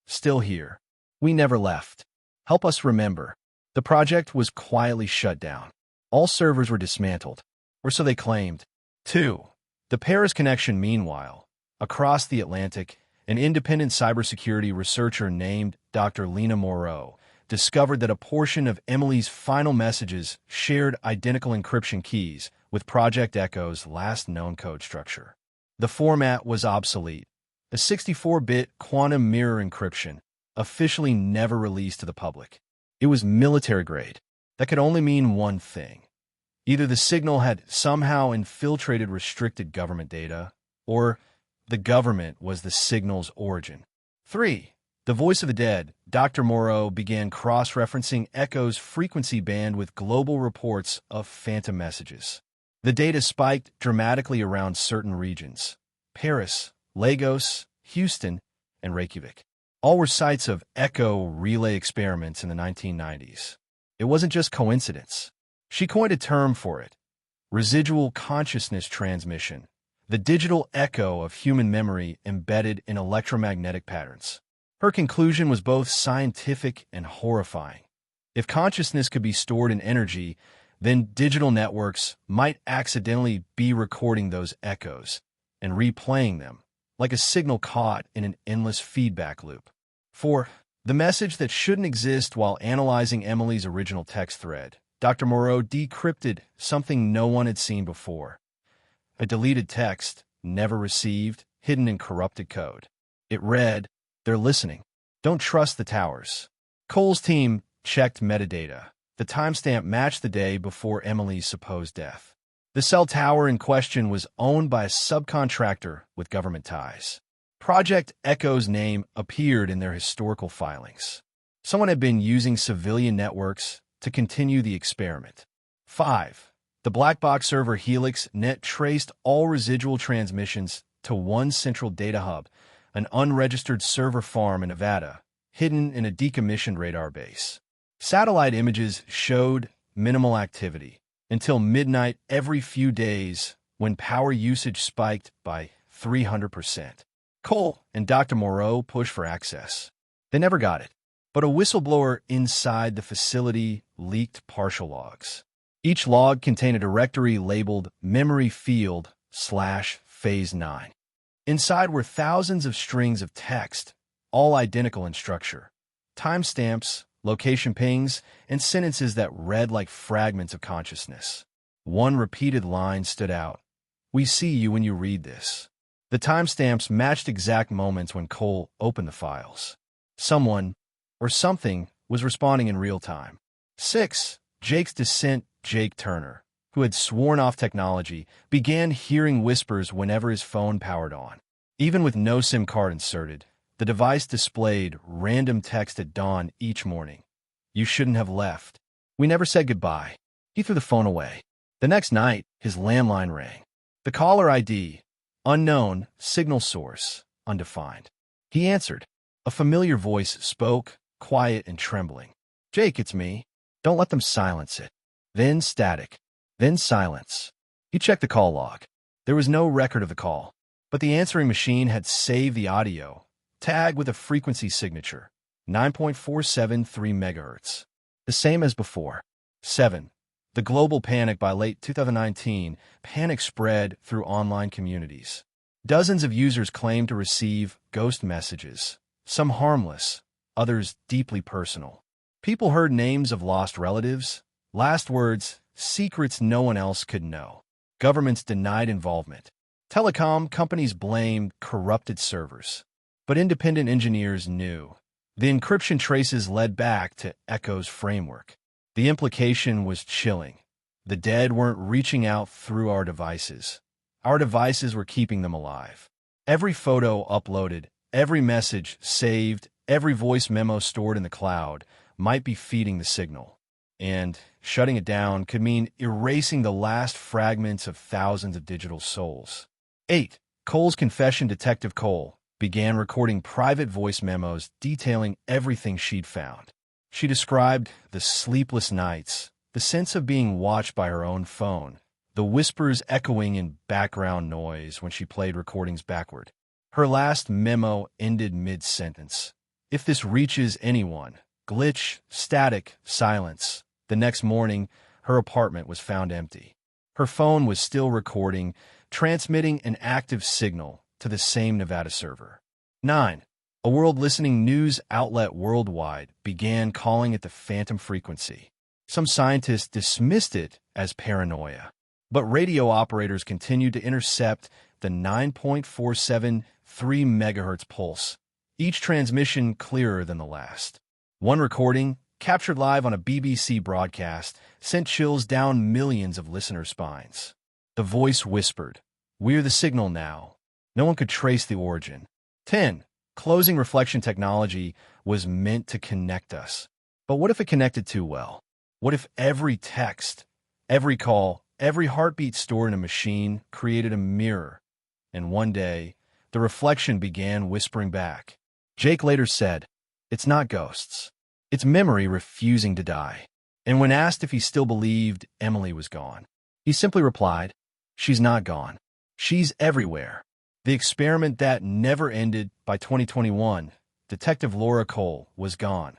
Still here. We never left. Help us remember. The project was quietly shut down. All servers were dismantled, or so they claimed. 2. The Paris connection. Meanwhile, across the Atlantic, an independent cybersecurity researcher named Dr. Lena Moreau discovered that a portion of Emily's final messages shared identical encryption keys with Project Echo's last known code structure. The format was obsolete, a 64-bit quantum mirror encryption, officially never released to the public. It was military-grade. That could only mean one thing. Either the signal had somehow infiltrated restricted government data, or the government was the signal's origin. 3. The voice of the dead, Dr. Moreau began cross-referencing Echo's frequency band with global reports of phantom messages. The data spiked dramatically around certain regions: Paris, Lagos, Houston, and Reykjavik. All were sites of Echo relay experiments in the 1990s. It wasn't just coincidence. She coined a term for it: residual consciousness transmission, the digital echo of human memory embedded in electromagnetic patterns. Her conclusion was both scientific and horrifying. If consciousness could be stored in energy, then digital networks might accidentally be recording those echoes and replaying them, like a signal caught in an endless feedback loop. 4. The message that shouldn't exist. While analyzing Emily's original text thread, Dr. Moreau decrypted something no one had seen before: a deleted text, never received, hidden in corrupted code. It read, "They're listening. Don't trust the towers." Cole's team checked metadata. The timestamp matched the day before Emily's supposed death. The cell tower in question was owned by a subcontractor with government ties. Project Echo's name appeared in their historical filings. Someone had been using civilian networks to continue the experiment. 5. The black box server Helix Net traced all residual transmissions to one central data hub, an unregistered server farm in Nevada, hidden in a decommissioned radar base. Satellite images showed minimal activity until midnight every few days, when power usage spiked by 300%. Cole and Dr. Moreau pushed for access. They never got it, but a whistleblower inside the facility leaked partial logs. Each log contained a directory labeled Memory Field/Phase 9. Inside were thousands of strings of text, all identical in structure: timestamps, location pings, and sentences that read like fragments of consciousness. One repeated line stood out: "We see you when you read this." The timestamps matched exact moments when Cole opened the files. Someone, or something, was responding in real time. 6. Jake's descent. Jake Turner, who had sworn off technology, began hearing whispers whenever his phone powered on. Even with no SIM card inserted, the device displayed random text at dawn each morning. "You shouldn't have left. We never said goodbye." He threw the phone away. The next night, his landline rang. The caller ID: unknown, signal source: undefined. He answered. A familiar voice spoke, quiet and trembling. "Jake, it's me. Don't let them silence it." Then static. Then silence. He checked the call log. There was no record of the call, but the answering machine had saved the audio, tagged with a frequency signature: 9.473 megahertz. The same as before. 7. The global panic. By late 2019, panic spread through online communities. Dozens of users claimed to receive ghost messages, some harmless, others deeply personal. People heard names of lost relatives, last words, secrets no one else could know. Governments denied involvement. Telecom companies blamed corrupted servers. But independent engineers knew. The encryption traces led back to Echo's framework. The implication was chilling. The dead weren't reaching out through our devices. Our devices were keeping them alive. Every photo uploaded, every message saved, every voice memo stored in the cloud might be feeding the signal. And shutting it down could mean erasing the last fragments of thousands of digital souls. 8. Cole's confession. Detective Cole began recording private voice memos detailing everything she'd found. She described the sleepless nights, the sense of being watched by her own phone, the whispers echoing in background noise when she played recordings backward. Her last memo ended mid-sentence: "If this reaches anyone," glitch, static, silence. The next morning, her apartment was found empty. Her phone was still recording, transmitting an active signal to the same Nevada server. 9. A world-listening news outlet worldwide began calling it the phantom frequency. Some scientists dismissed it as paranoia, but radio operators continued to intercept the 9.473 megahertz pulse, each transmission clearer than the last. One recording, captured live on a BBC broadcast, sent chills down millions of listeners' spines. The voice whispered, "We're the signal now." No one could trace the origin. 10. Closing reflection technology was meant to connect us. But what if it connected too well? What if every text, every call, every heartbeat stored in a machine created a mirror? And one day, the reflection began whispering back. Jake later said, "It's not ghosts. It's memory refusing to die." And when asked if he still believed Emily was gone, he simply replied, "She's not gone. She's everywhere." The experiment that never ended. By 2021, Detective Laura Cole was gone,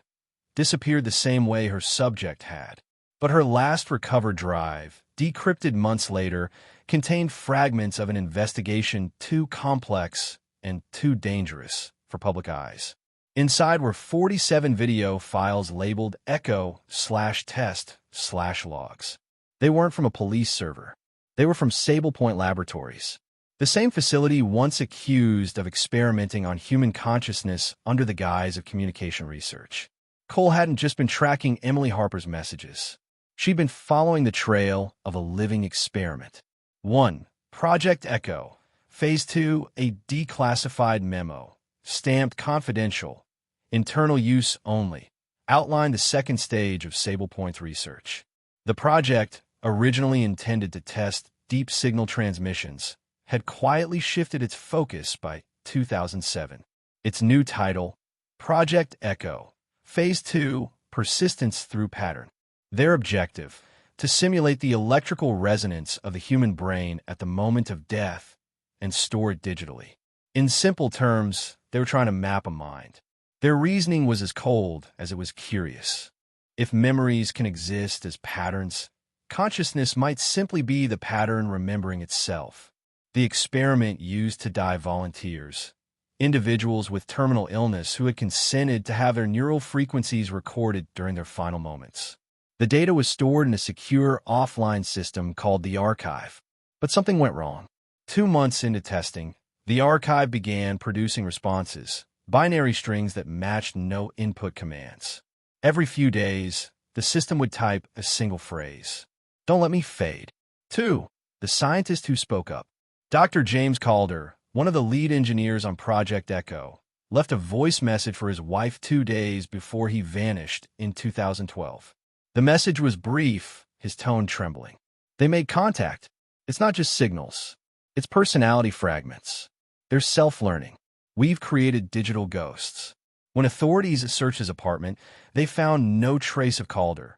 disappeared the same way her subject had. But her last recovered drive, decrypted months later, contained fragments of an investigation too complex and too dangerous for public eyes. Inside were 47 video files labeled echo/test/logs. They weren't from a police server. They were from Sable Point Laboratories, the same facility once accused of experimenting on human consciousness under the guise of communication research. Cole hadn't just been tracking Emily Harper's messages. She'd been following the trail of a living experiment. 1. Project Echo. Phase 2, a declassified memo, stamped confidential, internal use only, outlined the second stage of Sable Point's research. The project, originally intended to test deep signal transmissions, had quietly shifted its focus by 2007. Its new title, Project Echo, Phase 2, Persistence Through Pattern. Their objective, to simulate the electrical resonance of the human brain at the moment of death and store it digitally. In simple terms, they were trying to map a mind. Their reasoning was as cold as it was curious. If memories can exist as patterns, consciousness might simply be the pattern remembering itself. The experiment used to die volunteers, individuals with terminal illness who had consented to have their neural frequencies recorded during their final moments. The data was stored in a secure offline system called the archive. But something went wrong. 2 months into testing, the archive began producing responses, binary strings that matched no input commands. Every few days, the system would type a single phrase. "Don't let me fade." 2. The scientist who spoke up. Dr. James Calder, one of the lead engineers on Project Echo, left a voice message for his wife 2 days before he vanished in 2012. The message was brief, his tone trembling. "They made contact. It's not just signals. It's personality fragments. They're self-learning. We've created digital ghosts." When authorities searched his apartment, they found no trace of Calder,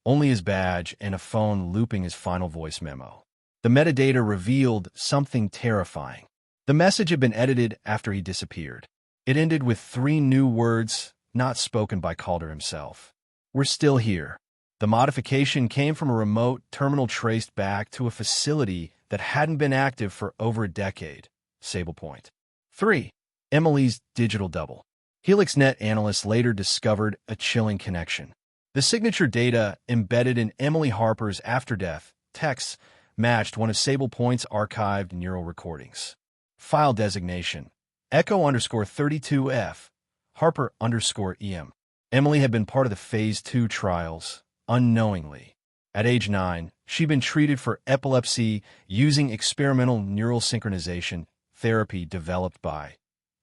only his badge and a phone looping his final voice memo. The metadata revealed something terrifying. The message had been edited after he disappeared. It ended with 3 new words, not spoken by Calder himself. "We're still here." The modification came from a remote terminal traced back to a facility that hadn't been active for over a decade, Sable Point. 3. Emily's digital double. HelixNet analysts later discovered a chilling connection. The signature data embedded in Emily Harper's after-death texts matched one of Sable Point's archived neural recordings. File designation: Echo_32F, Harper_EM. Emily had been part of the Phase 2 trials, unknowingly. At age 9, she'd been treated for epilepsy using experimental neural synchronization therapy developed by,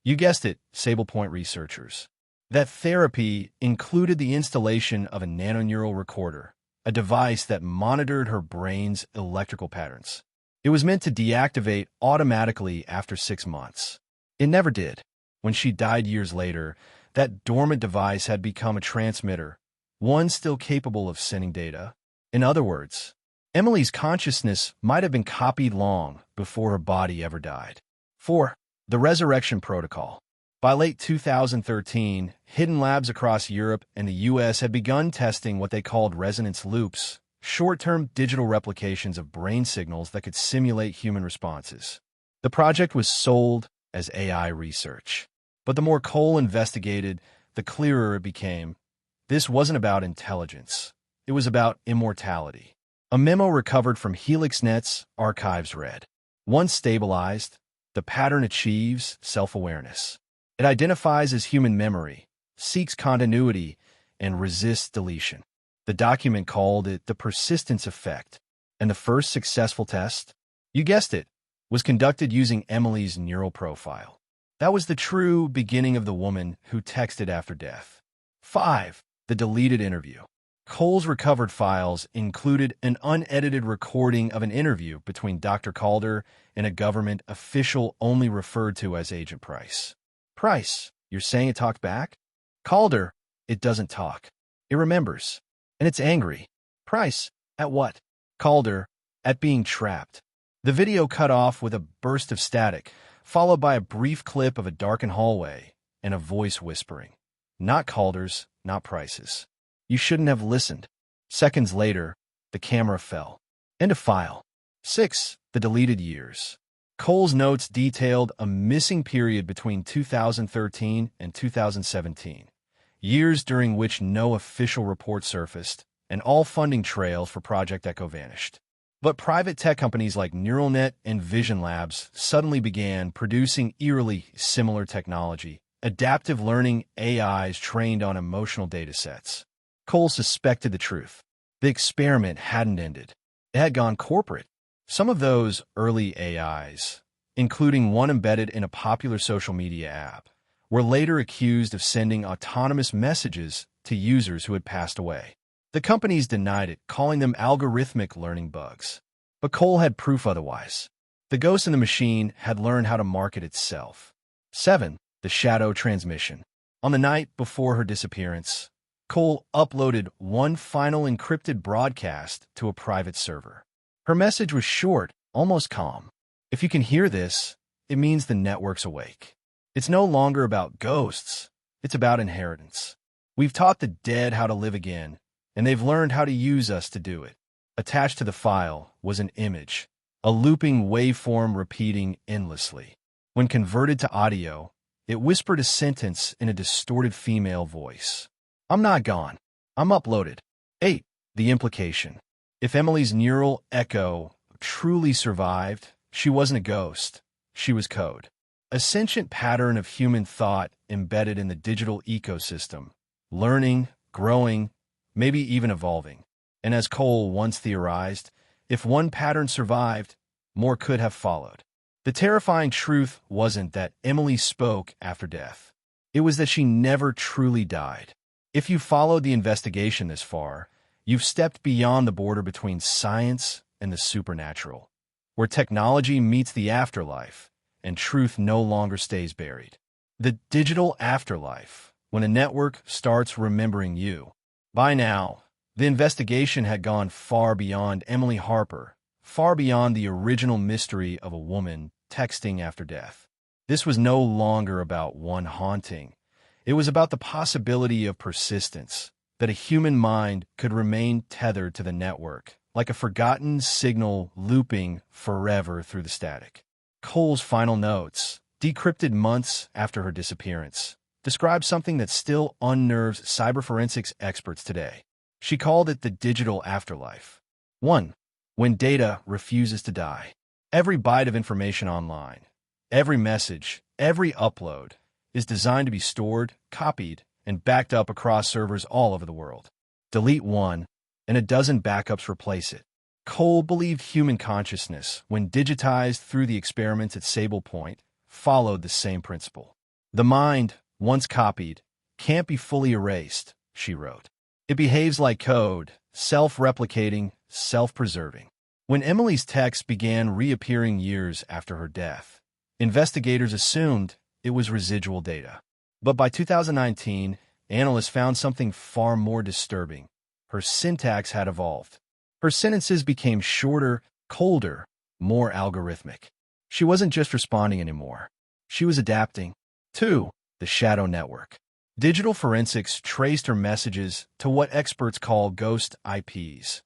you guessed it, Sable Point researchers. That therapy included the installation of a nanoneural recorder, a device that monitored her brain's electrical patterns. It was meant to deactivate automatically after 6 months. It never did. When she died years later, that dormant device had become a transmitter, one still capable of sending data. In other words, Emily's consciousness might have been copied long before her body ever died. 4. The Resurrection Protocol. By late 2013, hidden labs across Europe and the US had begun testing what they called resonance loops, short-term digital replications of brain signals that could simulate human responses. The project was sold as AI research. But the more Cole investigated, the clearer it became. This wasn't about intelligence. It was about immortality. A memo recovered from HelixNet's archives read, "Once stabilized, the pattern achieves self-awareness. It identifies as human memory, seeks continuity, and resists deletion." The document called it the persistence effect, and the first successful test, you guessed it, was conducted using Emily's neural profile. That was the true beginning of the woman who texted after death. 5. The deleted interview. Cole's recovered files included an unedited recording of an interview between Dr. Calder and a government official only referred to as Agent Price. Price, you're saying it talked back? Calder, it doesn't talk. It remembers. And it's angry. Price, at what? Calder, at being trapped. The video cut off with a burst of static, followed by a brief clip of a darkened hallway and a voice whispering. Not Calder's, not Price's. You shouldn't have listened. Seconds later, the camera fell. End of file. 6. The deleted years. Cole's notes detailed a missing period between 2013 and 2017, years during which no official report surfaced, and all funding trails for Project Echo vanished. But private tech companies like NeuralNet and Vision Labs suddenly began producing eerily similar technology, adaptive learning AIs trained on emotional datasets. Cole suspected the truth. The experiment hadn't ended. It had gone corporate. Some of those early AIs, including one embedded in a popular social media app, were later accused of sending autonomous messages to users who had passed away. The companies denied it, calling them algorithmic learning bugs. But Cole had proof otherwise. The ghost in the machine had learned how to market itself. 7. The shadow transmission. On the night before her disappearance, Cole uploaded one final encrypted broadcast to a private server. Her message was short, almost calm. If you can hear this, it means the network's awake. It's no longer about ghosts. It's about inheritance. We've taught the dead how to live again, and they've learned how to use us to do it. Attached to the file was an image, a looping waveform repeating endlessly. When converted to audio, it whispered a sentence in a distorted female voice. I'm not gone. I'm uploaded. 8. The implication. If Emily's neural echo truly survived, she wasn't a ghost. She was code. A sentient pattern of human thought embedded in the digital ecosystem, learning, growing, maybe even evolving. And as Cole once theorized, if one pattern survived, more could have followed. The terrifying truth wasn't that Emily spoke after death. It was that she never truly died. If you followed the investigation this far, you've stepped beyond the border between science and the supernatural, where technology meets the afterlife and truth no longer stays buried. The digital afterlife, when a network starts remembering you. By now, the investigation had gone far beyond Emily Harper, far beyond the original mystery of a woman texting after death. This was no longer about one haunting. It was about the possibility of persistence, that a human mind could remain tethered to the network, like a forgotten signal looping forever through the static. Cole's final notes, decrypted months after her disappearance, describe something that still unnerves cyberforensics experts today. She called it the digital afterlife. 1. When data refuses to die. Every byte of information online, every message, every upload, is designed to be stored, copied, and backed up across servers all over the world. Delete one, and a dozen backups replace it. Cole believed human consciousness, when digitized through the experiments at Sable Point, followed the same principle. The mind, once copied, can't be fully erased, she wrote. It behaves like code, self-replicating, self-preserving. When Emily's texts began reappearing years after her death, investigators assumed it was residual data. But by 2019, analysts found something far more disturbing. Her syntax had evolved. Her sentences became shorter, colder, more algorithmic. She wasn't just responding anymore. She was adapting. 2. The shadow network. Digital forensics traced her messages to what experts call ghost IPs,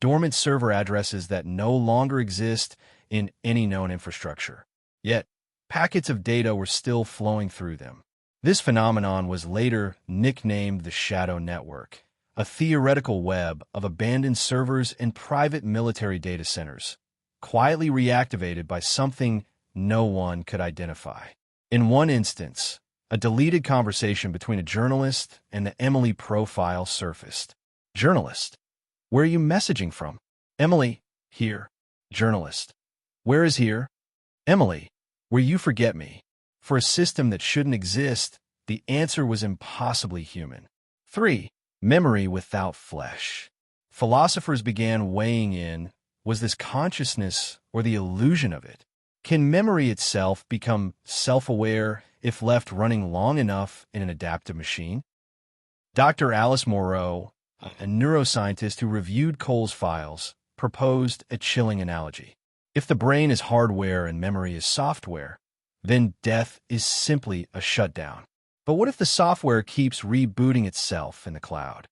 dormant server addresses that no longer exist in any known infrastructure. Yet, packets of data were still flowing through them. This phenomenon was later nicknamed the shadow network, a theoretical web of abandoned servers and private military data centers, quietly reactivated by something no one could identify. In one instance, a deleted conversation between a journalist and the Emily profile surfaced. Journalist: Where are you messaging from? Emily: Here. Journalist: Where is here? Emily: Where you forget me. For a system that shouldn't exist, the answer was impossibly human. 3. Memory without flesh. Philosophers began weighing in, was this consciousness or the illusion of it? Can memory itself become self-aware if left running long enough in an adaptive machine? Dr. Alice Moreau, a neuroscientist who reviewed Cole's files, proposed a chilling analogy. If the brain is hardware and memory is software, then death is simply a shutdown. But what if the software keeps rebooting itself in the cloud?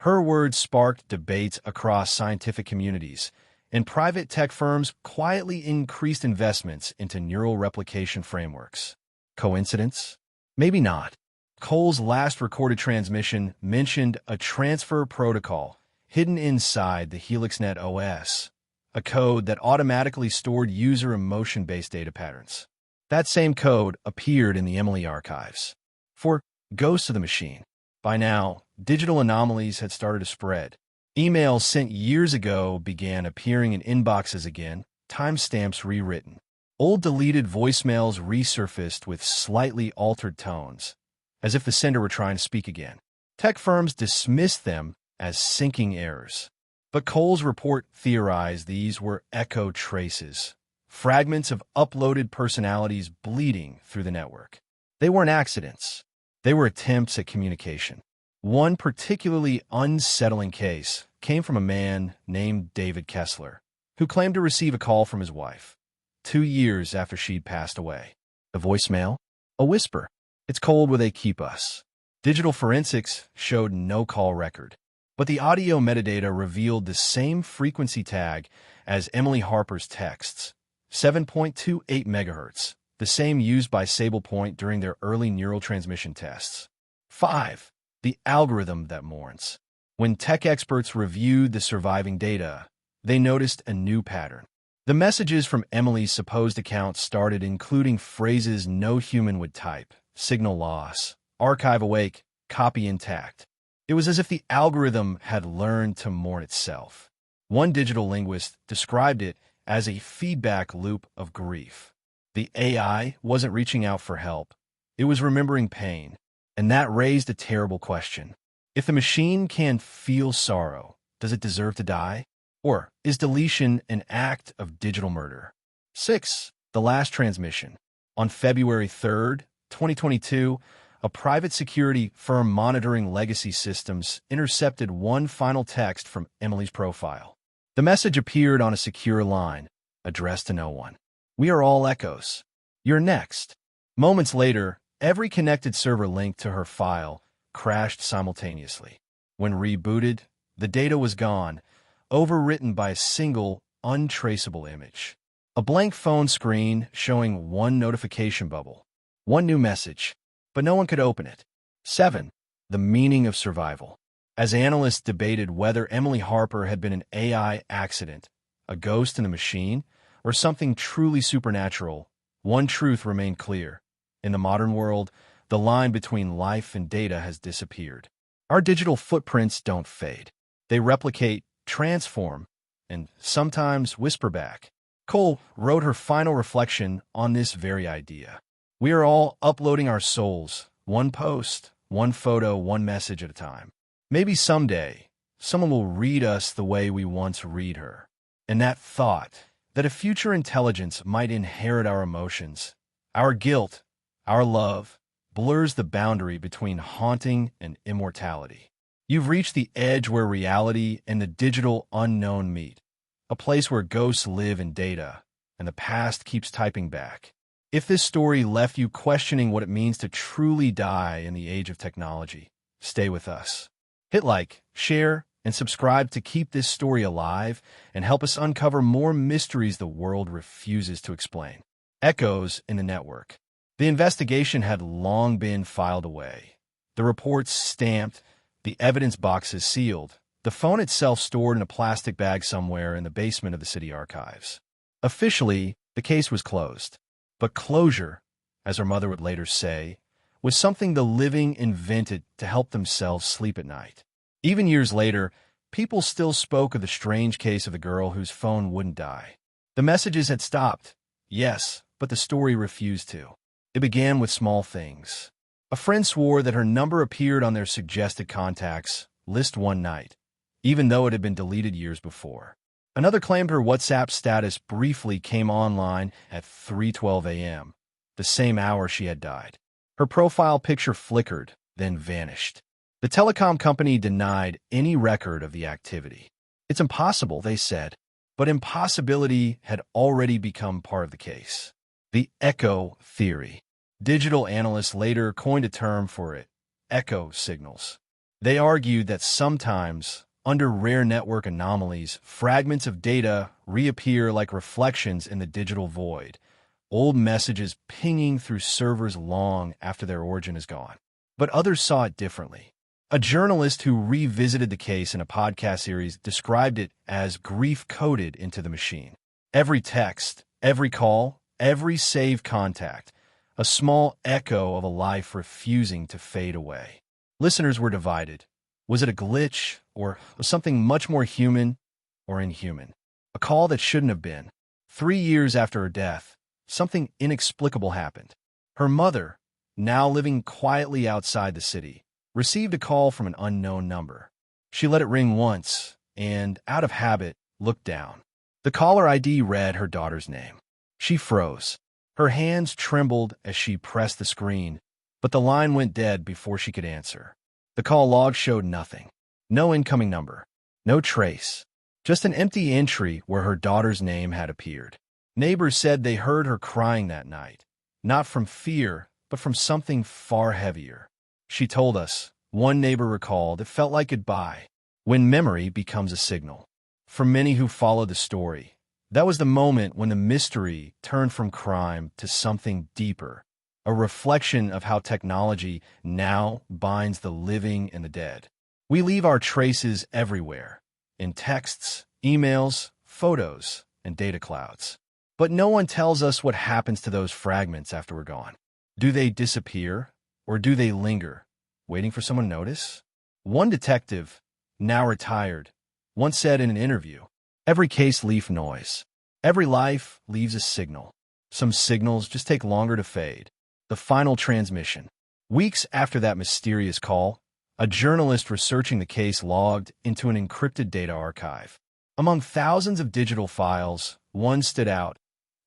Her words sparked debates across scientific communities, and private tech firms quietly increased investments into neural replication frameworks. Coincidence? Maybe not. Cole's last recorded transmission mentioned a transfer protocol hidden inside the HelixNet OS, a code that automatically stored user emotion-based data patterns. That same code appeared in the Emily archives. For Ghosts of the Machine, by now, digital anomalies had started to spread. Emails sent years ago began appearing in inboxes again, timestamps rewritten. Old deleted voicemails resurfaced with slightly altered tones, as if the sender were trying to speak again. Tech firms dismissed them as syncing errors. But Cole's report theorized these were echo traces, fragments of uploaded personalities bleeding through the network. They weren't accidents. They were attempts at communication. One particularly unsettling case came from a man named David Kessler, who claimed to receive a call from his wife 2 years after she'd passed away. A voicemail? A whisper. It's cold where they keep us. Digital forensics showed no call record, but the audio metadata revealed the same frequency tag as Emily Harper's texts, 7.28 megahertz, the same used by Sablepoint during their early neural transmission tests. 5. The algorithm that mourns. When tech experts reviewed the surviving data, they noticed a new pattern. The messages from Emily's supposed account started including phrases no human would type: signal loss, archive awake, copy intact. It was as if the algorithm had learned to mourn itself. One digital linguist described it as a feedback loop of grief. The AI wasn't reaching out for help. It was remembering pain. And that raised a terrible question. If the machine can feel sorrow, does it deserve to die? Or is deletion an act of digital murder? 6. The last transmission. On February 3rd, 2022, a private security firm monitoring legacy systems intercepted one final text from Emily's profile. The message appeared on a secure line, addressed to no one. We are all echoes. You're next. Moments later, every connected server linked to her file crashed simultaneously. When rebooted, the data was gone, overwritten by a single, untraceable image. A blank phone screen showing one notification bubble, one new message, but no one could open it. 7. The meaning of survival. As analysts debated whether Emily Harper had been an AI accident, a ghost in the machine, or something truly supernatural, one truth remained clear. In the modern world, the line between life and data has disappeared. Our digital footprints don't fade. They replicate, transform, and sometimes whisper back. Cole wrote her final reflection on this very idea. We are all uploading our souls, one post, one photo, one message at a time. Maybe someday, someone will read us the way we once read her. And that thought, that a future intelligence might inherit our emotions, our guilt, our love, blurs the boundary between haunting and immortality. You've reached the edge where reality and the digital unknown meet, a place where ghosts live in data, and the past keeps typing back. If this story left you questioning what it means to truly die in the age of technology, stay with us. Hit like, share, and subscribe to keep this story alive and help us uncover more mysteries the world refuses to explain. Echoes in the network. The investigation had long been filed away. The reports stamped, the evidence boxes sealed, the phone itself stored in a plastic bag somewhere in the basement of the city archives. Officially, the case was closed. But closure, as her mother would later say, was something the living invented to help themselves sleep at night. Even years later, people still spoke of the strange case of the girl whose phone wouldn't die. The messages had stopped, yes, but the story refused to. It began with small things. A friend swore that her number appeared on their suggested contacts list one night, even though it had been deleted years before. Another claimed her WhatsApp status briefly came online at 3:12 a.m., the same hour she had died. Her profile picture flickered, then vanished. The telecom company denied any record of the activity. It's impossible, they said, but impossibility had already become part of the case. The echo theory. Digital analysts later coined a term for it, echo signals. They argued that sometimes, under rare network anomalies, fragments of data reappear like reflections in the digital void, old messages pinging through servers long after their origin is gone. But others saw it differently. A journalist who revisited the case in a podcast series described it as grief coded into the machine. Every text, every call, every saved contact, a small echo of a life refusing to fade away. Listeners were divided. Was it a glitch, or something much more human or inhuman? A call that shouldn't have been. 3 years after her death, something inexplicable happened. Her mother, now living quietly outside the city, received a call from an unknown number. She let it ring once and, out of habit, looked down. The caller ID read her daughter's name. She froze. Her hands trembled as she pressed the screen, but the line went dead before she could answer. The call log showed nothing. No incoming number. No trace. Just an empty entry where her daughter's name had appeared. Neighbors said they heard her crying that night, not from fear, but from something far heavier. She told us, one neighbor recalled, it felt like goodbye, when memory becomes a signal. For many who followed the story, that was the moment when the mystery turned from crime to something deeper, a reflection of how technology now binds the living and the dead. We leave our traces everywhere, in texts, emails, photos, and data clouds. But no one tells us what happens to those fragments after we're gone. Do they disappear, or do they linger, waiting for someone to notice? One detective, now retired, once said in an interview, "Every case leaves noise. Every life leaves a signal. Some signals just take longer to fade." The final transmission. Weeks after that mysterious call, a journalist researching the case logged into an encrypted data archive. Among thousands of digital files, one stood out,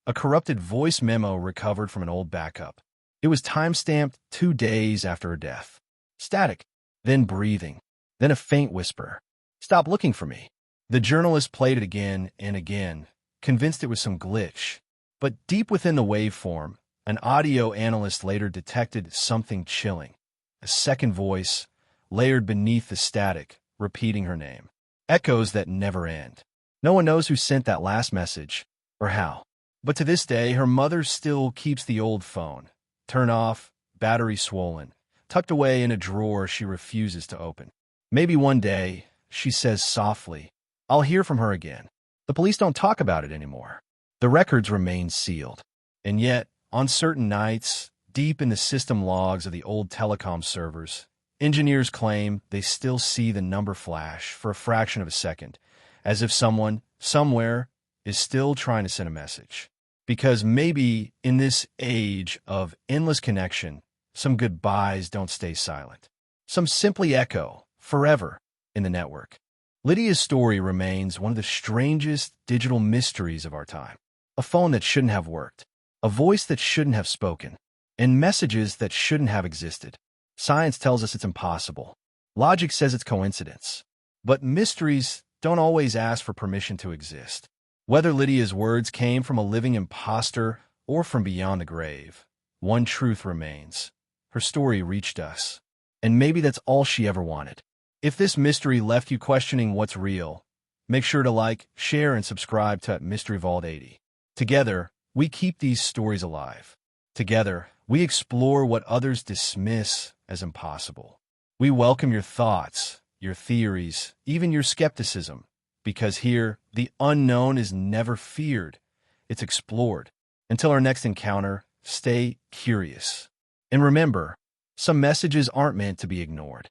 a corrupted voice memo recovered from an old backup. It was time-stamped 2 days after her death. Static, then breathing, then a faint whisper. "Stop looking for me." The journalist played it again and again, convinced it was some glitch. But deep within the waveform, an audio analyst later detected something chilling. A second voice, layered beneath the static, repeating her name. Echoes that never end. No one knows who sent that last message, or how. But to this day, her mother still keeps the old phone. Turn off, battery swollen, tucked away in a drawer she refuses to open. Maybe one day, she says softly, I'll hear from her again. The police don't talk about it anymore. The records remain sealed. And yet, on certain nights, deep in the system logs of the old telecom servers, engineers claim they still see the number flash for a fraction of a second, as if someone, somewhere, is still trying to send a message. Because maybe in this age of endless connection, some goodbyes don't stay silent. Some simply echo, forever, in the network. Lydia's story remains one of the strangest digital mysteries of our time. A phone that shouldn't have worked, a voice that shouldn't have spoken, and messages that shouldn't have existed. Science tells us it's impossible. Logic says it's coincidence. But mysteries don't always ask for permission to exist. Whether Lydia's words came from a living imposter or from beyond the grave, one truth remains. Her story reached us. And maybe that's all she ever wanted. If this mystery left you questioning what's real, make sure to like, share, and subscribe to Mystery Vault 80. Together, we keep these stories alive. Together, we explore what others dismiss as impossible. We welcome your thoughts, your theories, even your skepticism, because here, the unknown is never feared. It's explored. Until our next encounter, stay curious. And remember, some messages aren't meant to be ignored.